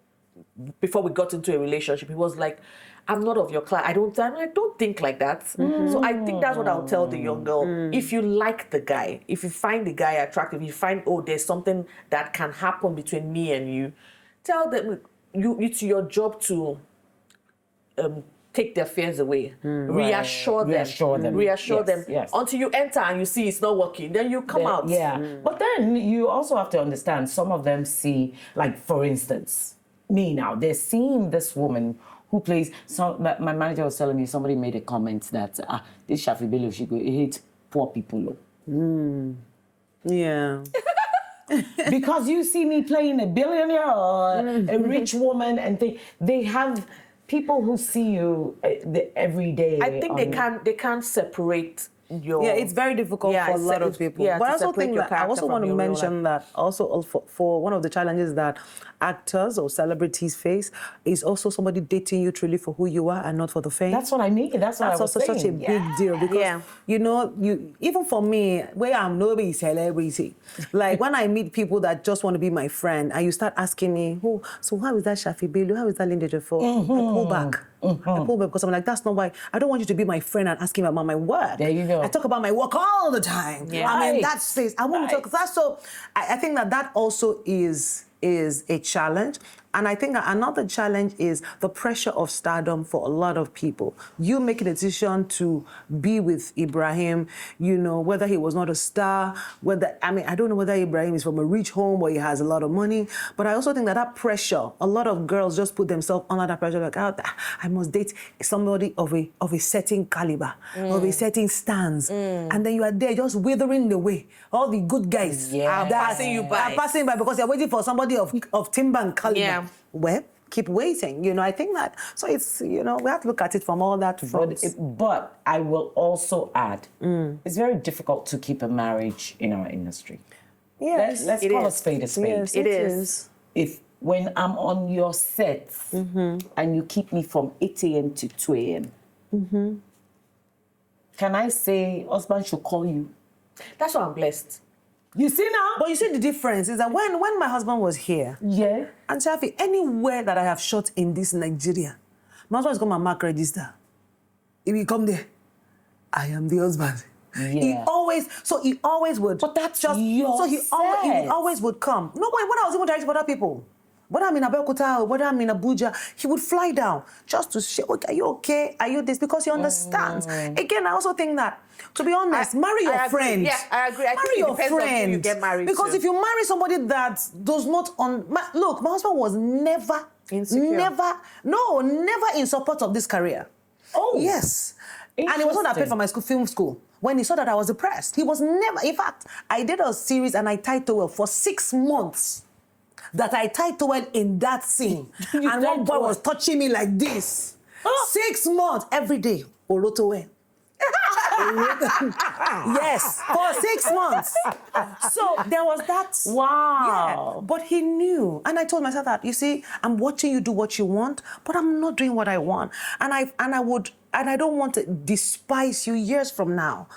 before we got into a relationship, he was like, I'm not of your class. I don't think like that. So I think that's what I'll tell the young girl. If you like the guy, if you find the guy attractive, you find, there's something that can happen between me and you, tell them it's your job to take their fears away. Reassure them. Yes. Until you enter and you see it's not working, then you come out. But then you also have to understand, some of them see, like for instance, me now, they're seeing this woman who plays, my manager was telling me, somebody made a comment that, this Shaffy Bello, she hate poor people. Because you see me playing a billionaire or a rich woman, and they have people who see you every day. I think they can't separate your... it's very difficult for a lot of people. But I also think that I also want to mention that also for one of the challenges that actors or celebrities face is also somebody dating you truly for who you are and not for the fame. That's what I mean. That's what I was saying. Such a big deal because you even for me, where I'm nobody celebrity. Like when I meet people that just want to be my friend and you start asking me, how is that Shaffy Bello? How is that Linda Ejiofor? I pull back. I pull back because I'm like, that's not why. I don't want you to be my friend and asking about my work. There you go. I talk about my work all the time. I mean, that's it. I want to talk that. So I think that also is a challenge. And I think that another challenge is the pressure of stardom for a lot of people. You make a decision to be with Ibrahim, whether he was not a star, I don't know whether Ibrahim is from a rich home or he has a lot of money, but I also think that pressure, a lot of girls just put themselves under that pressure, like, I must date somebody of a certain caliber, of a certain stance. And then you are there just withering away. All the good guys are passing you by. Are passing by because you're waiting for somebody of timber and caliber. Well, keep waiting. I think that. So it's, we have to look at it from all that fronts. But I will also add, it's very difficult to keep a marriage in our industry. Yes. Let's call a spade a spade. Yes, it is. When I'm on your set and you keep me from 8 a.m. to 2 a.m., can I say husband should call you? That's why I'm blessed. You see now? But you see the difference is that when my husband was here, and Shaffy, anywhere that I have shot in this Nigeria, my husband is going to mark register. If you come there, I am the husband. Yeah. He always would. But that's just your so he always would come. No, when I was even directing for other people, whether I'm in Abeokuta or whether I'm in Abuja, he would fly down just to say, okay, are you okay? Are you this? Because he understands. Again, I also think that, to be honest, marry your friend. Yeah, I agree. I think it depends on who you get married because to. if you marry somebody that does not look, my husband was never insecure. Never in support of this career. Oh, yes. And it was not that I paid for my film school. When he saw that I was depressed, he was never. In fact, I did a series and I tied towel for 6 months. That I tied towel in that scene, and one boy was touching me like this. 6 months every day. Orotowe. Yes, for 6 months. So there was that. Wow. Yeah, but he knew, and I told myself that, you see, I'm watching you do what you want, but I'm not doing what I want, and I don't want to despise you years from now,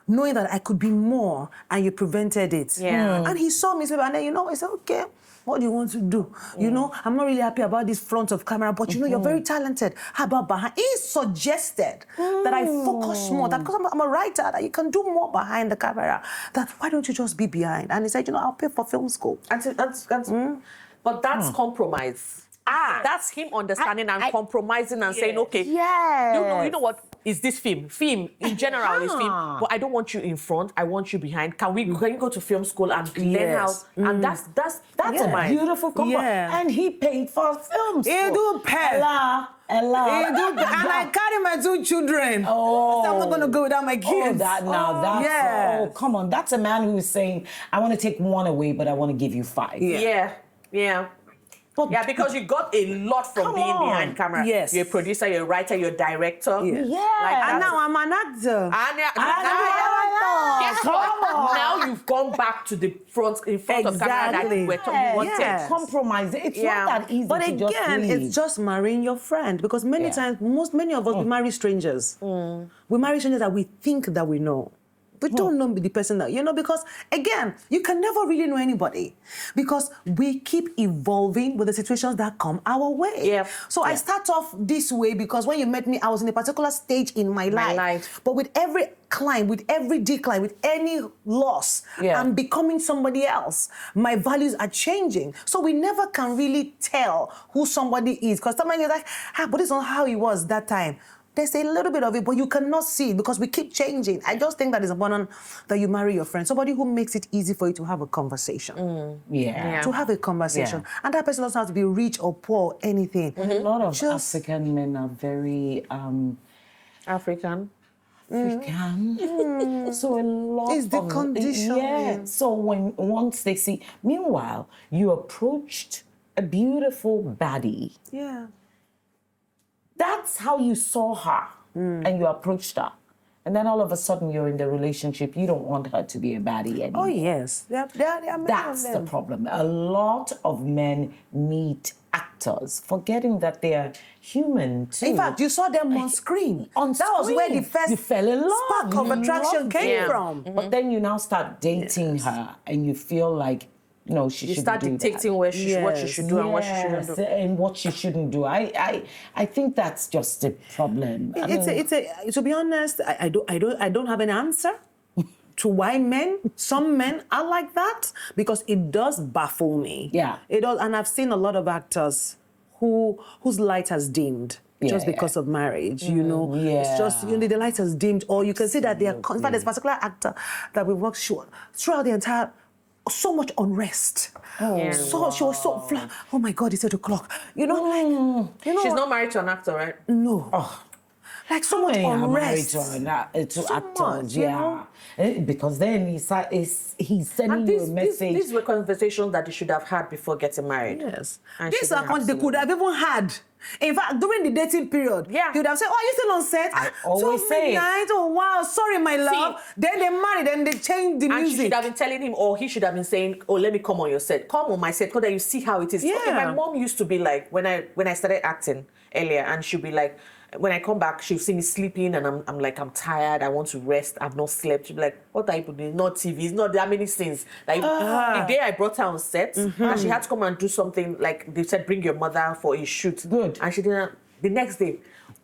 knowing that I could be more, and you prevented it. Yeah. And he saw me, and then he said, okay. What do you want to do? You know, I'm not really happy about this front of camera, but you know, you're very talented. How about behind? He suggested that I focus more, that because I'm a writer, that you can do more behind the camera. That why don't you just be behind? And he said, you know, I'll pay for film school. But that's compromise. That's him understanding and compromising and saying, okay, you know what? Is this film? Film in general is film, but I don't want you in front. I want you behind. Can you go to film school and learn how? And that's a beautiful compromise. Yeah. And he paid for film school. He do pay. Ella. And I carry my 2 children. Oh, so I'm not gonna go without my kids. Come on, that's a man who's saying, I want to take 1 away, but I want to give you 5. Yeah. But because you got a lot from being behind camera. Yes. You're a producer, you're a writer, you're a director. Yeah. And now I'm an actor. Guess what? Now you've gone back to the front of camera that you were talking about. Yes. Compromise. It's not that easy But to again, just leave. it's just marrying your friend. Because many times, many of us, we marry strangers. We marry strangers that we think that we know. We don't know the person that, because, again, you can never really know anybody because we keep evolving with the situations that come our way. Yeah. So I start off this way because when you met me, I was in a particular stage in my life. But with every climb, with every decline, with any loss, I'm becoming somebody else. My values are changing. So we never can really tell who somebody is because somebody is like, but this is not how he was that time. There's a little bit of it, but you cannot see it because we keep changing. I just think that it's important that you marry your friend, somebody who makes it easy for you to have a conversation. To have a conversation. Yeah. And that person doesn't have to be rich or poor or anything. A lot of African men are very... African. So a lot is the condition. Yeah. So once they see... Meanwhile, you approached a beautiful baddie. Yeah. That's how you saw her and you approached her. And then all of a sudden you're in the relationship. You don't want her to be a baddie anymore. Oh, yes. That's the problem. A lot of men meet actors, forgetting that they are human too. In fact, you saw them on screen. That was where the first you fell in love. spark of attraction came from. But then you now start dating her and you feel like, no, she shouldn't do that. You start dictating what she should do and what she shouldn't do. And what she shouldn't do. I think that's just a problem. To be honest, I don't have an answer to why some men are like that because it does baffle me. Yeah. It does, and I've seen a lot of actors whose light has dimmed. Just because of marriage, It's just, the light has dimmed, or you can see that they are... In fact, there's a particular actor that we worked throughout the entire... So much unrest. She was so flat. Oh my God, it's 8 o'clock. She's not married to an actor, right? No. Like so much unrest. To actors, because then he's sending you a message. These were conversations that they should have had before getting married. Yes. These are they could have even had. In fact, during the dating period, he would have said, "Oh, are you still on set? I always say midnight. Oh, wow, sorry, my love." Then they married, then they changed the music. And she should have been telling him, or he should have been saying, "Oh, let me come on your set. Come on my set, because then you see how it is." Yeah. Okay, my mom used to be like, when I started acting earlier, and she'd be like, when I come back, she'll see me sleeping, and I'm like, I'm tired, I want to rest, I've not slept. She'll be like, what are you doing? Not TV, it's not that many things. Like, the day I brought her on set, and she had to come and do something, like, they said, bring your mother for a shoot. Good. And she didn't. The next day,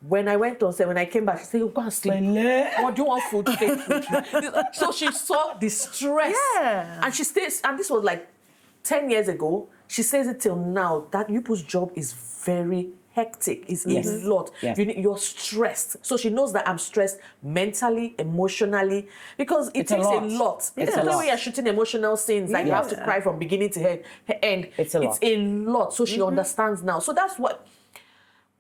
When I went on set, when I came back, she said, "You go and sleep. What do you want food? Take food." So she saw the stress. Yeah. And she stays, and this was like 10 years ago. She says it till now, that Yupu's job is very hectic. It's a lot. Yes. You're stressed. So she knows that I'm stressed mentally, emotionally, because it takes a lot. It's a Especially lot. when you're shooting emotional scenes and you have to cry from beginning to end. It's a lot. It's a lot. So she understands now. So that's what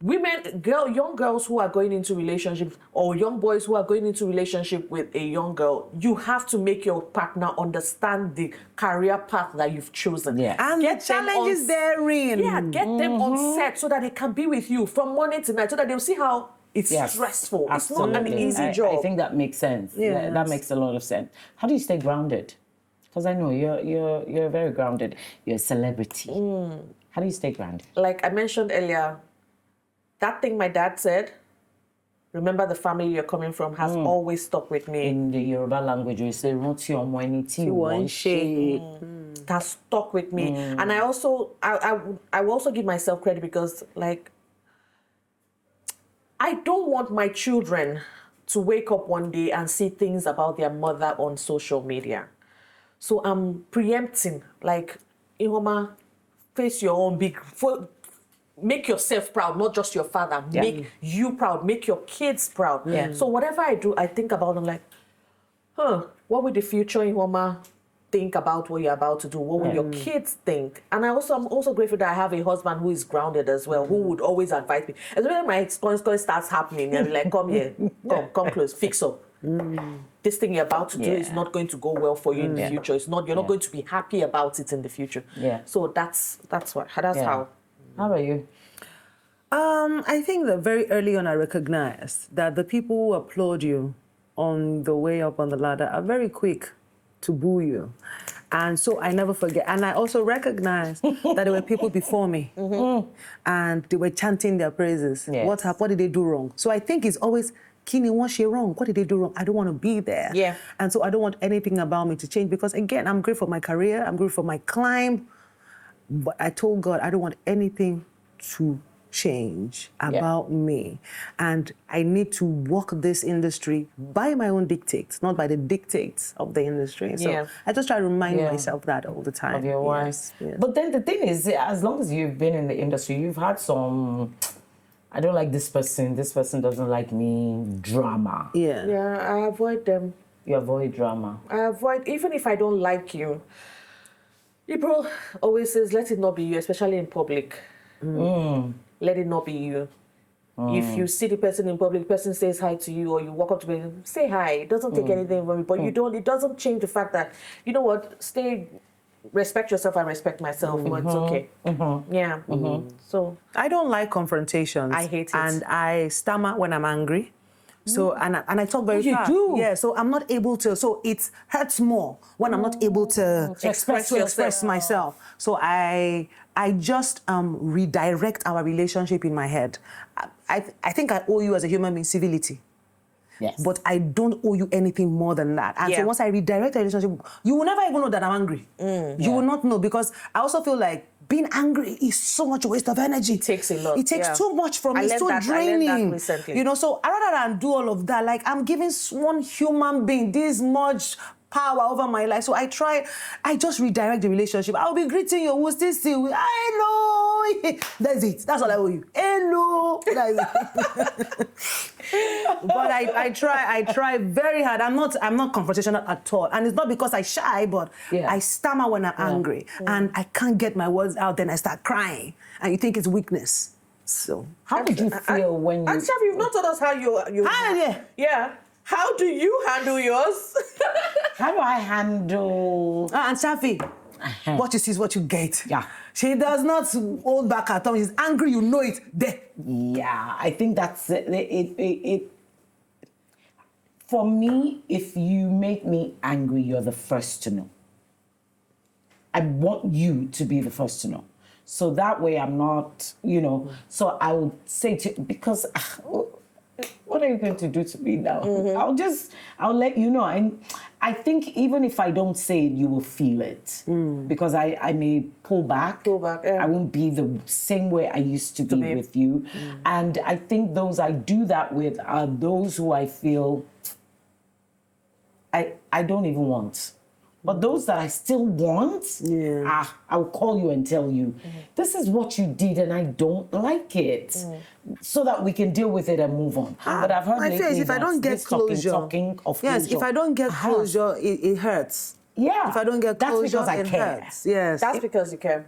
young girls who are going into relationships, or young boys who are going into relationship with a young girl, you have to make your partner understand the career path that you've chosen. And the challenges therein. Yeah, get them on set so that they can be with you from morning to night, so that they'll see how it's stressful. Absolutely. It's not an easy job. I think that makes sense. Yes. That makes a lot of sense. How do you stay grounded? Because I know you're very grounded. You're a celebrity. How do you stay grounded? Like I mentioned earlier, that thing my dad said, remember the family you're coming from, has always stuck with me. In the Yoruba language, you say, That stuck with me. And I also, I will also give myself credit, because like, I don't want my children to wake up one day and see things about their mother on social media. So I'm preempting, like, Ihoma, face your own make yourself proud, not just your father. Yeah. Make you proud, make your kids proud. Yeah. So whatever I do, I think about them like, what will the future Ihoma think about what you're about to do? What will your kids think? And I'm also grateful that I have a husband who is grounded as well, who would always advise me. Especially when my experience starts happening, and like, come here, come close, fix up. This thing you're about to do is not going to go well for you in the future. It's not. You're not going to be happy about it in the future. Yeah. So that's how. How about you? I think that very early on I recognized that the people who applaud you on the way up on the ladder are very quick to boo you. And so I never forget. And I also recognized that there were people before me and they were chanting their praises. Yes. What happened? What did they do wrong? So I think it's always, Kini, what's she wrong? What did they do wrong? I don't want to be there. Yeah. And so I don't want anything about me to change, because again, I'm grateful for my career. I'm grateful for my climb. But I told God, I don't want anything to change about me. And I need to walk this industry by my own dictates, not by the dictates of the industry. So I just try to remind myself that all the time. Of your wife. Yes. But then the thing is, as long as you've been in the industry, you've had some, I don't like this person doesn't like me, drama. Yeah. Yeah, I avoid them. You avoid drama. I avoid, even if I don't like you. April always says, let it not be you, especially in public. Let it not be you. If you see the person in public, the person says hi to you, or you walk up to them, say hi. It doesn't take anything from you, but it doesn't change the fact that, you know what, respect yourself and respect myself. But it's okay. So I don't like confrontations. I hate it. And I stammer when I'm angry. So, and I talk very fast. You do? Yeah, so I'm not able to, so it hurts more when I'm not able to express myself. So I just redirect our relationship in my head. I think I owe you as a human being civility. Yes. But I don't owe you anything more than that. And so once I redirect the relationship, you will never even know that I'm angry. You will not know, because I also feel like being angry is so much waste of energy. It takes a lot. It takes too much from me. It's so draining. I learned that recently. You know, so rather than do all of that, like, I'm giving one human being this much power over my life. So I just redirect the relationship. I'll be greeting you, we'll still see you. Hello. That's it. That's all I owe you. Hello. That's it. But I try very hard. I'm not confrontational at all. And it's not because I shy, but I stammer when I'm angry. And I can't get my words out, then I start crying. And you think it's weakness. So how did you feel when you... And Shaffy, you've not told us how you... Yeah. How do you handle yours? How do I handle... And Shaffy, what you see is what you get. Yeah. She does not hold back her tongue. She's angry, you know it. There. Yeah, I think that's it. For me, if you make me angry, you're the first to know. I want you to be the first to know. So that way I'm not, so I would say to, because what are you going to do to me now? I'll let you know. I think even if I don't say it, you will feel it. Because I may pull back. Yeah. I won't be the same way I used to be with you. And I think those I do that with are those who I feel I don't even want. But those that I still want, I'll call you and tell you, this is what you did and I don't like it. So that we can deal with it and move on. But I've heard My fear is if I don't get closure, if I don't get closure, it hurts. Yeah. If I don't get closure, that's because I care. hurts. Yes. That's because you care.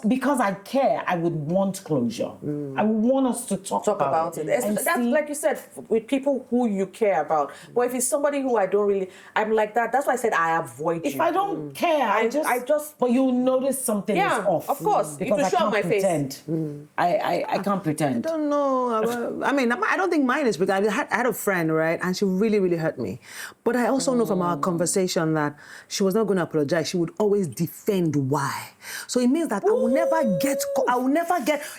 Because I care, I would want closure. I would want us to talk about it. That's like you said, with people who you care about. But if it's somebody who I don't really, I'm like that. That's why I said I avoid you. If I don't care, I just. But you'll notice something is off. Of course. Because you I show can't my pretend. face. I can't pretend. I don't know. I mean, I don't think mine is because I had a friend, right, and she really, really hurt me. But I also know from our conversation that she was not going to apologize. She would always defend why. So it means that I will never get.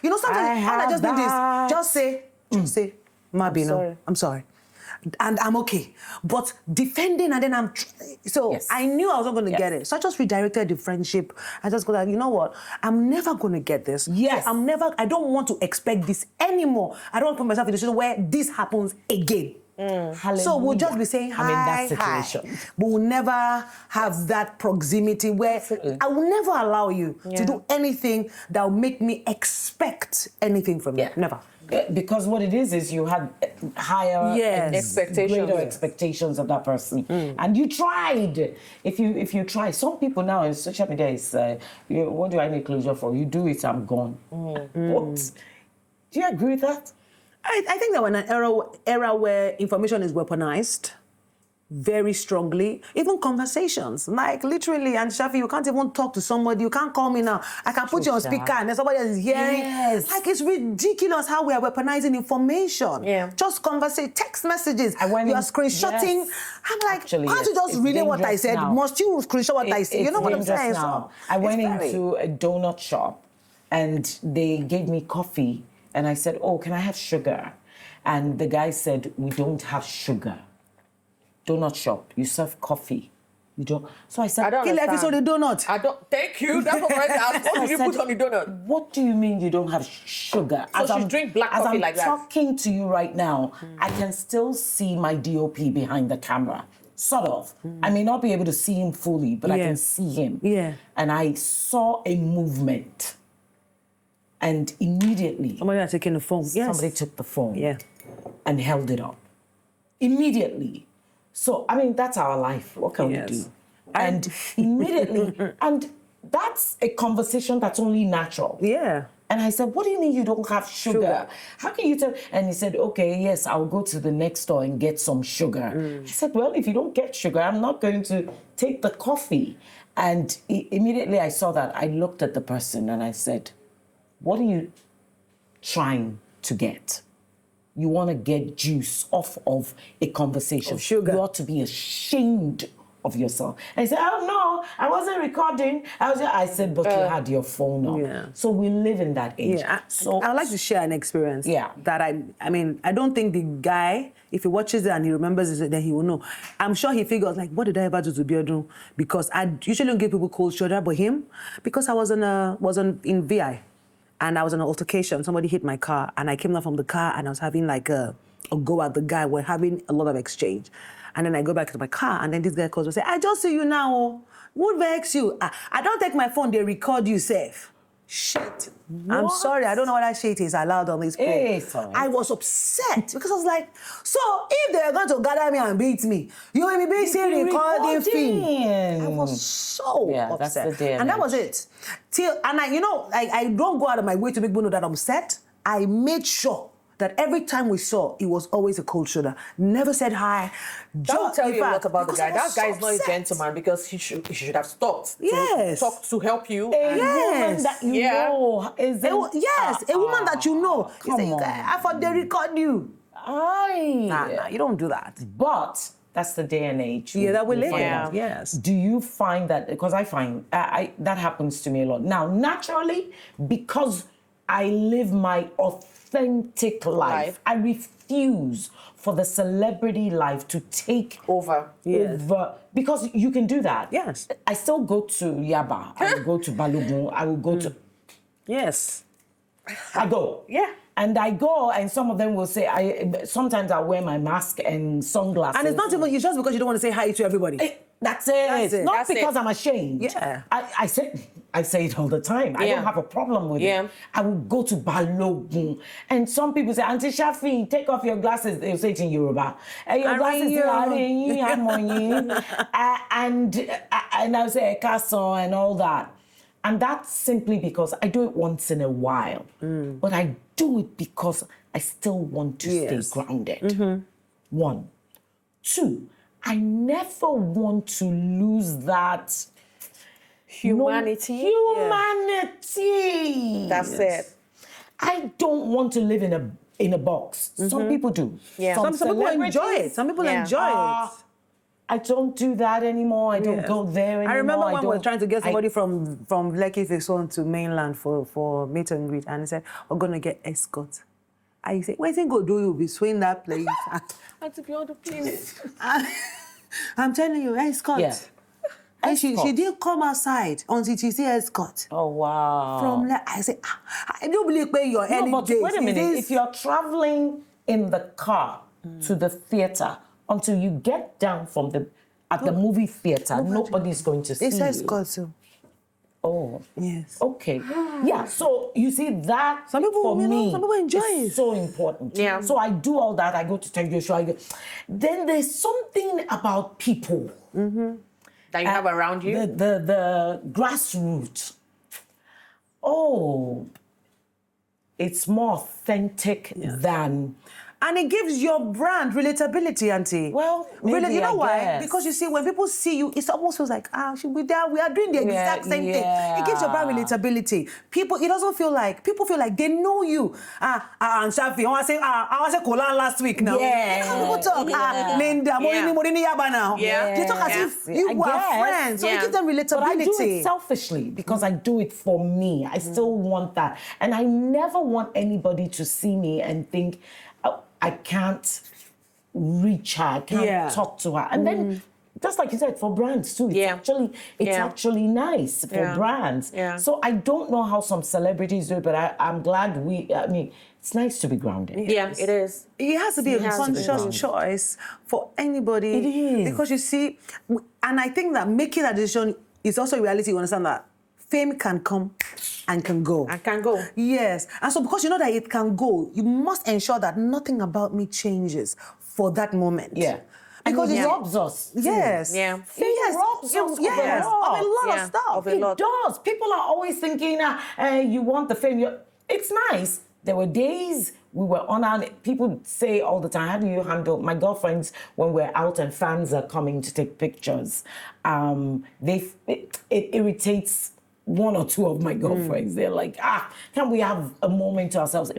You know, sometimes all I just need is just say, Mabino, I'm sorry. And I'm okay. But defending and then I knew I was not going to get it. So I just redirected the friendship. I just go like, you know what? I'm never going to get this. Yes. So I don't want to expect this anymore. I don't want to put myself in a situation where this happens again. So we'll just be saying hi, I'm in that situation. But we'll never have that proximity where I will never allow you to do anything that will make me expect anything from you. Never. Because what it is you had higher greater expectations of that person, and you tried. If you try, some people now in social media is, what do I need closure for? You do it, I'm gone. What? Do you agree with that? I think that we're in an era where information is weaponized very strongly, even conversations. Like literally, and Shaffy, you can't even talk to somebody. You can't call me now. I can put you on speaker and then somebody else is hearing. Yes. Like it's ridiculous how we are weaponizing information. Yeah. Just text messages. You are screenshotting. Yes. I'm like, Actually, can't you just relay what I said? Now. Must you screenshot what I said? You know what I'm saying? Now. I went into a donut shop and they gave me coffee. And I said, oh, can I have sugar? And the guy said, we don't have sugar. Donut shop, you serve coffee. You don't. So I said, I don't understand. episode of donut. I don't. Thank you. That's what I asked. What did you put on the donut? What do you mean you don't have sugar? So she drink black coffee like that. As I'm talking to you right now, I can still see my DOP behind the camera. Sort of. I may not be able to see him fully, but I can see him. Yeah. And I saw a movement. And immediately... Somebody had taken the phone. Somebody took the phone. Yeah. And held it up. Immediately. So, I mean, that's our life. What can we do? And immediately... and that's a conversation that's only natural. Yeah. And I said, what do you mean you don't have sugar? How can you tell? And he said, okay, yes, I'll go to the next store and get some sugar. I said, well, if you don't get sugar, I'm not going to take the coffee. And immediately I saw that. I looked at the person and I said, what are you trying to get? You want to get juice off of a conversation. Of sugar. You ought to be ashamed of yourself. And he said, oh, no, I wasn't recording. I said, but you had your phone on. Yeah. So we live in that age. Yeah, So I'd like to share an experience. Yeah. That I mean, I don't think the guy, if he watches it and he remembers it, then he will know. I'm sure he figures, like, what did I ever do to Biodun? Because I usually don't give people cold shoulder, but him, because I was in VI. And I was in an altercation. Somebody hit my car, and I came down from the car, and I was having like a go at the guy. We're having a lot of exchange. And then I go back to my car, and then this guy calls and say, I just see you now. What vex you? I don't take my phone, they record you safe. Shit. What? I'm sorry, I don't know what that shit is allowed on this phone. I was upset because I was like, so if they're going to gather me and beat me, you will be busy recording film. I was so upset. That's the day and that was it. I don't go out of my way to make people know that I'm upset. I made sure that every time we saw, it was always a cold shoulder. Never said hi. That will tell you a lot about the guy. That guy is not a gentleman because he should have stopped. Yes. To talk to help you. Woman that you know is a woman that you know. Come on. I thought they record you. Nah, you don't do that. But that's the day and age. That we live in. Yeah. Yes. Do you find that, because I find that happens to me a lot. Now, naturally, because I live my authentic life. I refuse for the celebrity life to take over. Because you can do that. Yes. I still go to Yaba. I will go to Biodun. I will go to. Yes. I go. Yeah. And I go, and some of them will say, sometimes I wear my mask and sunglasses. And it's not even, it's just because you don't want to say hi to everybody. That's it. Not That's because it. I'm ashamed. Yeah. I say it all the time. I don't have a problem with it. I will go to Bello. And some people say, Auntie Shaffy, take off your glasses. They'll say it in Yoruba. Your glasses are and I'll say Ekason and all that. And that's simply because I do it once in a while. But I do it because I still want to stay grounded. 1. 2, I never want to lose that Humanity. Humanity. That's it. I don't want to live in a box. Some people do. Some people enjoy it. Some people enjoy it. I don't do that anymore. I don't go there anymore. I remember when we were trying to get somebody from Lekki Fixon to mainland for meet and greet, and he said, we're going to get escort. I said, when go do you be swing that place? And to be on the place. I'm telling you, escort. Yeah. And she didn't come outside until she see escort. Oh, wow. I said, I don't believe pay your any but days. wait a minute. If you're traveling in the car to the theater, until you get down from the movie theater, nobody's going to see you. It's escort too. Oh. Yes. Okay. Yeah, so you see that some people, for me, some people enjoy it. So important. Yeah. So I do all that. I go to tell you show. Then there's something about people That you have around you. The grassroots. Oh, it's more authentic than. And it gives your brand relatability, Auntie. Well, maybe, you know I why? guess. Because you see, when people see you, it almost feels like, we are doing the exact same thing. It gives your brand relatability. People, it doesn't feel like, people feel like they know you. And Shaffy, I want to say Kolan last week now. Yeah. People talk, Linda, Morini Yaba now. They talk as if you are friends. So it gives them relatability. But I do it selfishly because I do it for me. I still want that. And I never want anybody to see me and think, I can't reach her, I can't talk to her. And then, just like you said, for brands too, it's actually nice for brands. So I don't know how some celebrities do it, but I'm glad it's nice to be grounded. Yeah, it is. It has to be a conscious choice for anybody. It is. Because you see, and I think that making that decision is also a reality. You understand that fame can come and can go. And can go. Yes. And so because you know that it can go, you must ensure that nothing about me changes for that moment. Yeah. Because it robs us. Yes. Yeah. Fame robs us of a lot of stuff. It does. People are always thinking, you want the fame. It's nice. There were days we were on our... People say all the time, how do you handle... My girlfriends, when we're out and fans are coming to take pictures, it irritates one or two of my girlfriends. They're like, can we have a moment to ourselves?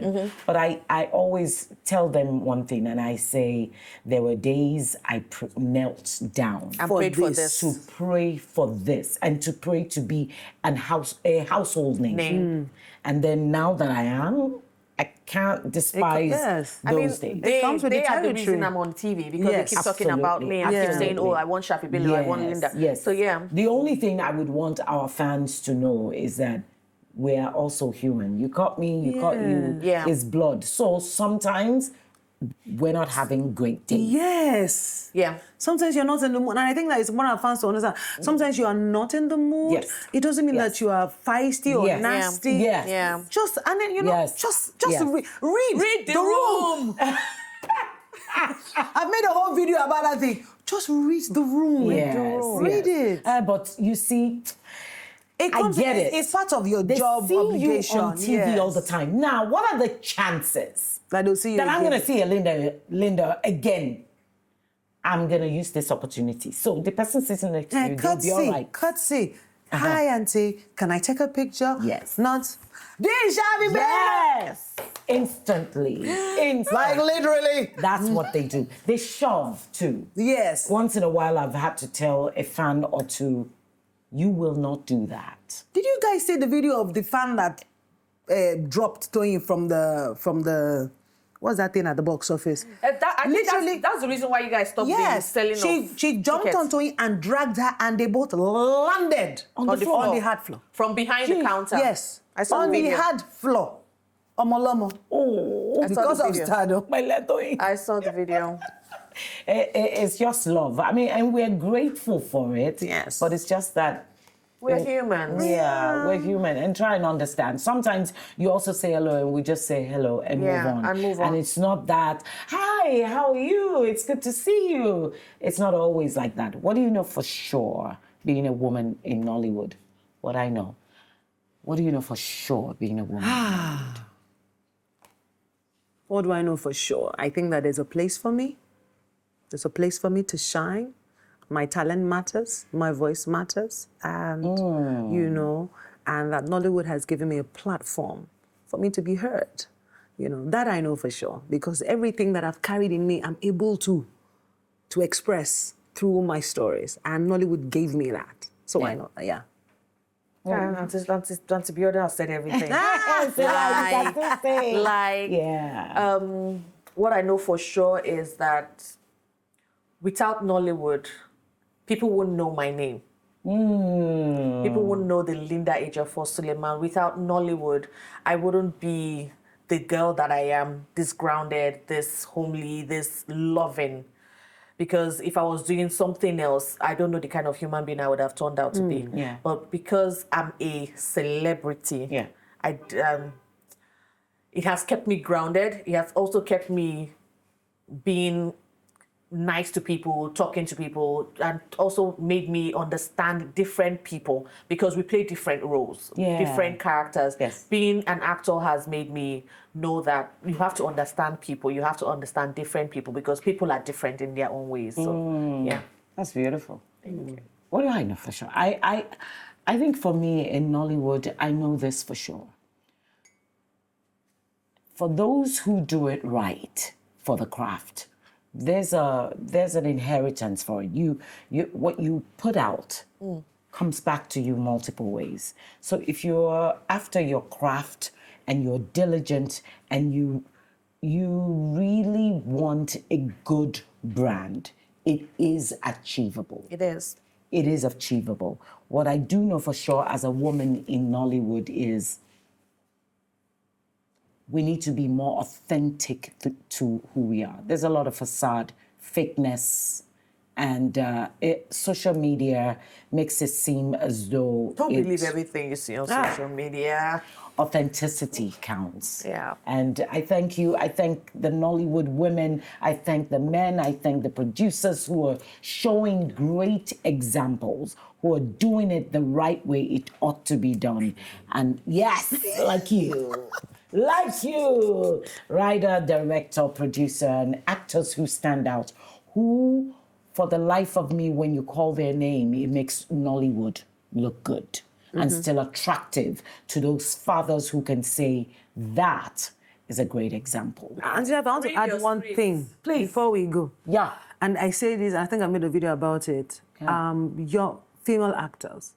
But I always tell them one thing, and I say, there were days I knelt down and prayed for this. To pray for this, and to pray to be a household name. And then now that I am, I can't despise those days. They are the reason I'm on TV, because they keep talking about me and keep saying, I want Shaffy Bello, I want Linda. Yes. So the only thing I would want our fans to know is that we are also human. You caught me, you caught you. It's blood. So sometimes we're not having great days. Yes. Yeah. Sometimes you're not in the mood. And I think that it's one of our fans to understand. Sometimes you are not in the mood. Yes. It doesn't mean that you are feisty or nasty. Yes. Yeah. Just, and then, just read the room. I've made a whole video about that thing. Just read the room. Read it. But you see... I get it. It's part of your job obligation. You on TV all the time. Now, what are the chances that they'll see you that I'm going to see a Linda again? I'm going to use this opportunity. So the person sitting next to you, they'll be all right. Cutsy. Hi, Auntie. Can I take a picture? Yes. Not. This Shaffy Bello. Yes. Instantly. Like literally. That's what they do. They shove too. Yes. Once in a while, I've had to tell a fan or two, you will not do that. Did you guys see the video of the fan that dropped Toyin from the what's that thing at the box office? I think that's the reason why you guys stopped selling she jumped on Toyin and dragged her, and they both landed on the hard floor. From behind the counter? Yes. I saw on the the hard floor. Omolomo. Oh, because of stardom. I saw the video. It's just love. I mean, and we're grateful for it. Yes. But it's just that we're humans. Yeah, we're human, and try and understand. Sometimes you also say hello and we just say hello and move on. And it's not that, hi, how are you? It's good to see you. It's not always like that. What do you know for sure being a woman in Nollywood? What I know. What do you know for sure being a woman in Nollywood? What do I know for sure? I think that there's a place for me. There's a place for me to shine. My talent matters, my voice matters, and, you know, and that Nollywood has given me a platform for me to be heard. You know, that I know for sure, because everything that I've carried in me, I'm able to express through my stories, and Nollywood gave me that. So I know, Auntie Biodun has said everything. What I know for sure is that without Nollywood, people wouldn't know my name. People wouldn't know the Linda Ejiofor-Suleiman. Without Nollywood, I wouldn't be the girl that I am, this grounded, this homely, this loving. Because if I was doing something else, I don't know the kind of human being I would have turned out to be. Yeah. But because I'm a celebrity, it has kept me grounded. It has also kept me being nice to people, talking to people, and also made me understand different people because we play different roles, different characters. Yes. Being an actor has made me know that you have to understand people, you have to understand different people because people are different in their own ways. So, That's beautiful. Thank you. What do I know for sure? I think for me in Nollywood, I know this for sure. For those who do it right for the craft, there's an inheritance for it. You what you put out comes back to you multiple ways. So if you're after your craft and you're diligent and you really want a good brand, it is achievable. it is. It is achievable. What I do know for sure as a woman in Nollywood is we need to be more authentic to who we are. There's a lot of facade, fakeness, and social media makes it seem as though Don't believe everything you see on social media. Authenticity counts. Yeah. And I thank you. I thank the Nollywood women. I thank the men. I thank the producers who are showing great examples, who are doing it the right way it ought to be done. And yes, like you. Like you, writer, director, producer, and actors who stand out, who, for the life of me, when you call their name, it makes Nollywood look good and still attractive to those fathers who can say that is a great example. Angela, I want to add one thing, please, before we go. Yeah. And I say this, I think I made a video about it. Your female actors,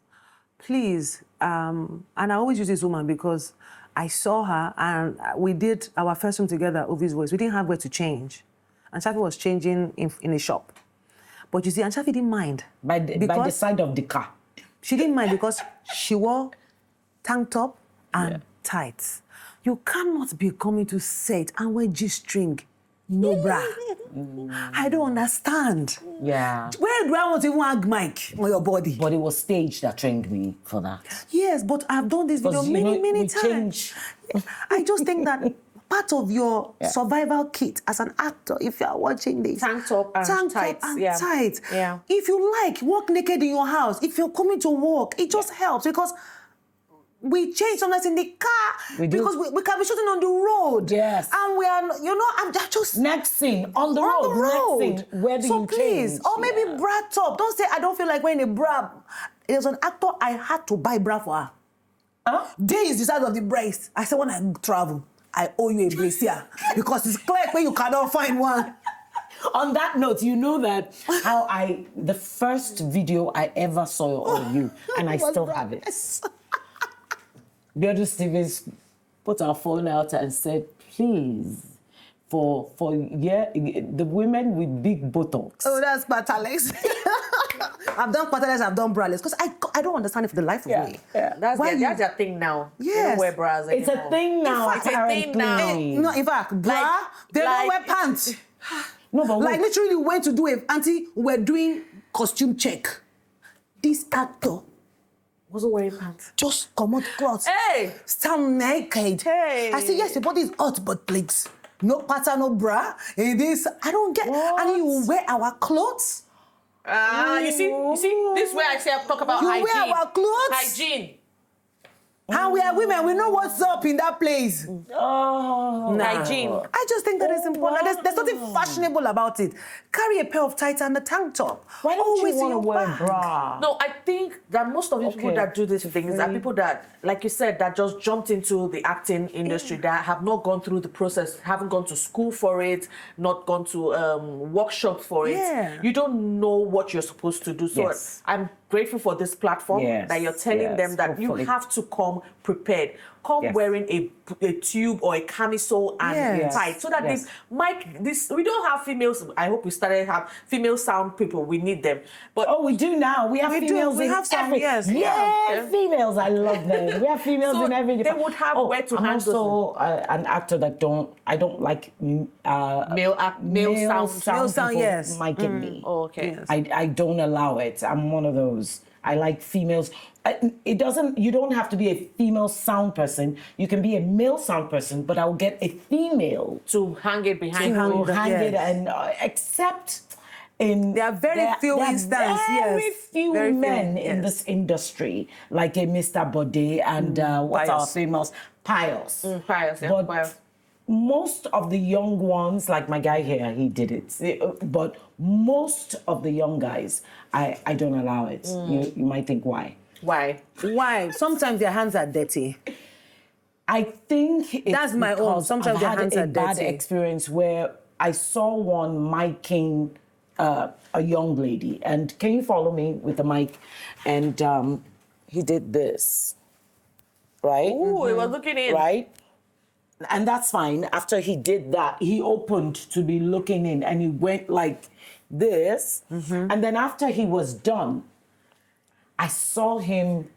please, and I always use this woman because I saw her and we did our first film together, Ovi's Voice. We didn't have where to change. And Shaffy was changing in a shop. But you see, and Shaffy didn't mind. By the side of the car. She didn't mind because she wore tank top and tights. You cannot be coming to set and wear G-string, no bra. I don't understand. Yeah. Where do I want to even hang mic on your body? But it was stage that trained me for that. Yes, but I've done this video many times. I just think that part of your survival kit as an actor, if you are watching this, Tank top and tights. Yeah. If you like, walk naked in your house. If you're coming to work, it just helps because we change sometimes in the car because we can be shooting on the road. Yes. And we are, I'm just... Next scene, on the road. Next scene, where do you please, change? or maybe bra top. Don't say, I don't feel like wearing a bra. There's an actor, I had to buy bra for her. Huh? Day is the size of the breast. I said, when I travel, I owe you a brassiere because it's clear when you cannot find one. On that note, you know that the first video I ever saw of you, and I still have it. Biodun Stephen's put our phone out and said, please, for the women with big buttocks. Oh, that's patalex. I've done patalex, I've done braless, because I don't understand it for the life of me. Yeah. That's their thing now. Yes. They don't wear bras anymore. It's a thing now. It's a thing now. No, in fact, bra, they don't wear pants. No, but Like literally went to do we're doing costume check. This actor Wasn't wearing pants. just come out clothes. Hey! Stand naked. Hey! I said, yes, your body is hot, but please, no pattern, no bra. This, I don't get. What? And you wear our clothes. You see, this is where I say I talk about You hygiene. wear our clothes. Hygiene. And we are women, we know what's up in that place. Oh, Hygiene. I just think that is important. wow. There's nothing fashionable about it. Carry a pair of tights and a tank top. why don't Always you in want to your wear bag. bra? No, I think that most of these people Okay. that do these things are people that, like you said, that just jumped into the acting industry, that have not gone through the process, haven't gone to school for it, not gone to workshop for it. Yeah. You don't know what you're supposed to do. So Yes. I'm grateful for this platform Yes, that you're telling yes, them that hopefully. you have to come prepared. Come Yes. wearing a tube or a camisole and Yes. tight, so that Yes. we don't have females. I hope we started to have female sound people. We need them, but Oh, we do now. We have We do. females We in have some, every... yes. Yeah, Yeah. females. I love them. We have females So in every... they would have where to I'm handle also an actor that I don't like male sound. Male sound, people yes. might get me. Oh, okay. Yes. I don't allow it. I'm one of those. I like females. You don't have to be a female sound person. You can be a male sound person, but I'll get a female To hang it behind to you. hang yes. it and except in There are very few instances, very yes. few Very few, men in yes. this industry, like a Mr. Bode and what's our Pious. famous Pious. Pious, yeah, But Pious. most of the young ones, like my guy here, he did it. But most of the young guys, I don't allow it. You might think why. Why? Why? Sometimes their hands are dirty. I think it's That's my own. because Sometimes I've their had hands a are bad dirty. experience where I saw one miking a young lady, and can you follow me with the mic? And he did this, right? Ooh, he was looking in. Right? And that's fine. After he did that, he opened to be looking in, and he went like this. And then after he was done, I saw him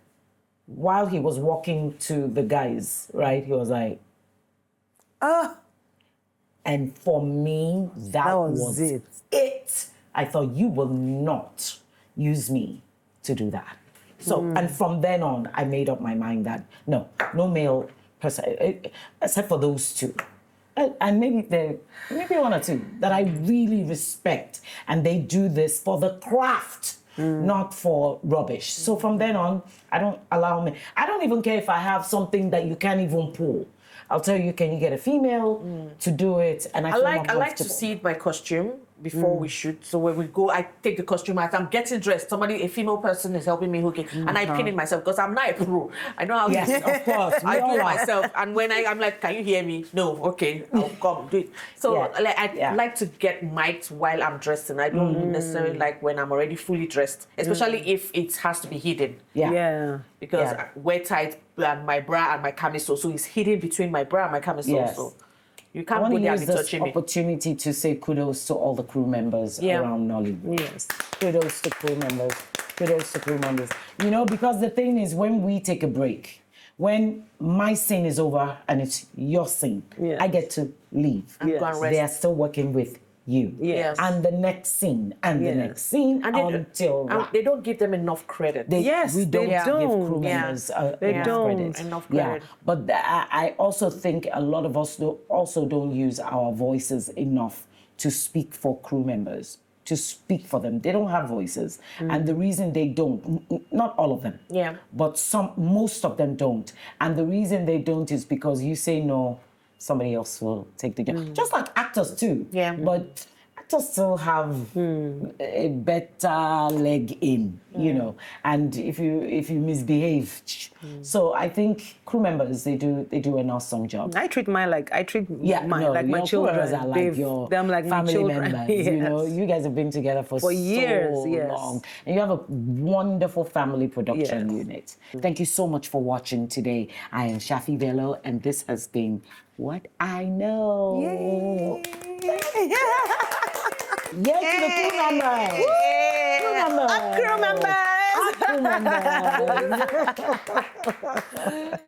while he was walking to the guys, right? He was like, and for me, that was was it. I thought, you will not use me to do that. So, and from then on, I made up my mind that no male person, except for those two. And maybe one or two that I really respect, and they do this for the craft, not for rubbish. So from then on, I don't allow me. I don't even care if I have something that you can't even pull. I'll tell you, can you get a female to do it? And I feel more I like to comfortable. see my costume before we shoot. So when we go, I take the costume out. I'm getting dressed. A female person is helping me hook it, and I pin it myself because I'm not a pro. I know how to Yes, of course. I We all do it are. myself. And when I'm like, can you hear me? No, okay, I'll come do it. So Yeah. I like to get mic'd while I'm dressing. I don't necessarily like when I'm already fully dressed, especially if it has to be hidden. Yeah. Because Yeah. I wear tight and my bra and my camisole, so it's hidden between my bra and my camisole. Yes. So you I can't want go to there use and be this touching me. opportunity to say kudos to all the crew members Yeah. around Nollywood. Yes. Kudos to crew members. Kudos to crew members. You know, because the thing is, when we take a break, when my scene is over and it's your scene, Yes. I get to leave. And go and rest. They are still working with you. Yes. And the next scene, and the Yes. next scene, And until they don't give them enough credit. Yes, we don't they give don't. crew Yeah. members They enough don't. credit. Enough Yeah, credit. but I also think a lot of us also don't use our voices enough to speak for crew members, to speak for them. They don't have voices, and the reason they don't, not all of them, Yeah. but most of them don't, and the reason they don't is because you say no, somebody else will take the job. Just like actors too. Yeah. But actors still have a better leg in, you know, and if you misbehave. So I think crew members, they do an awesome job. I treat mine like I treat mine like my your children. crew members are like your them like my family children. members. Yes. You know, you guys have been together for years, so yes. long, and you have a wonderful family production Yes. unit. Thank you so much for watching today. I am Shaffy Bello, and this has been What I Know. Yay. Yay to the crew members. Crew members. Crew members. Crew members.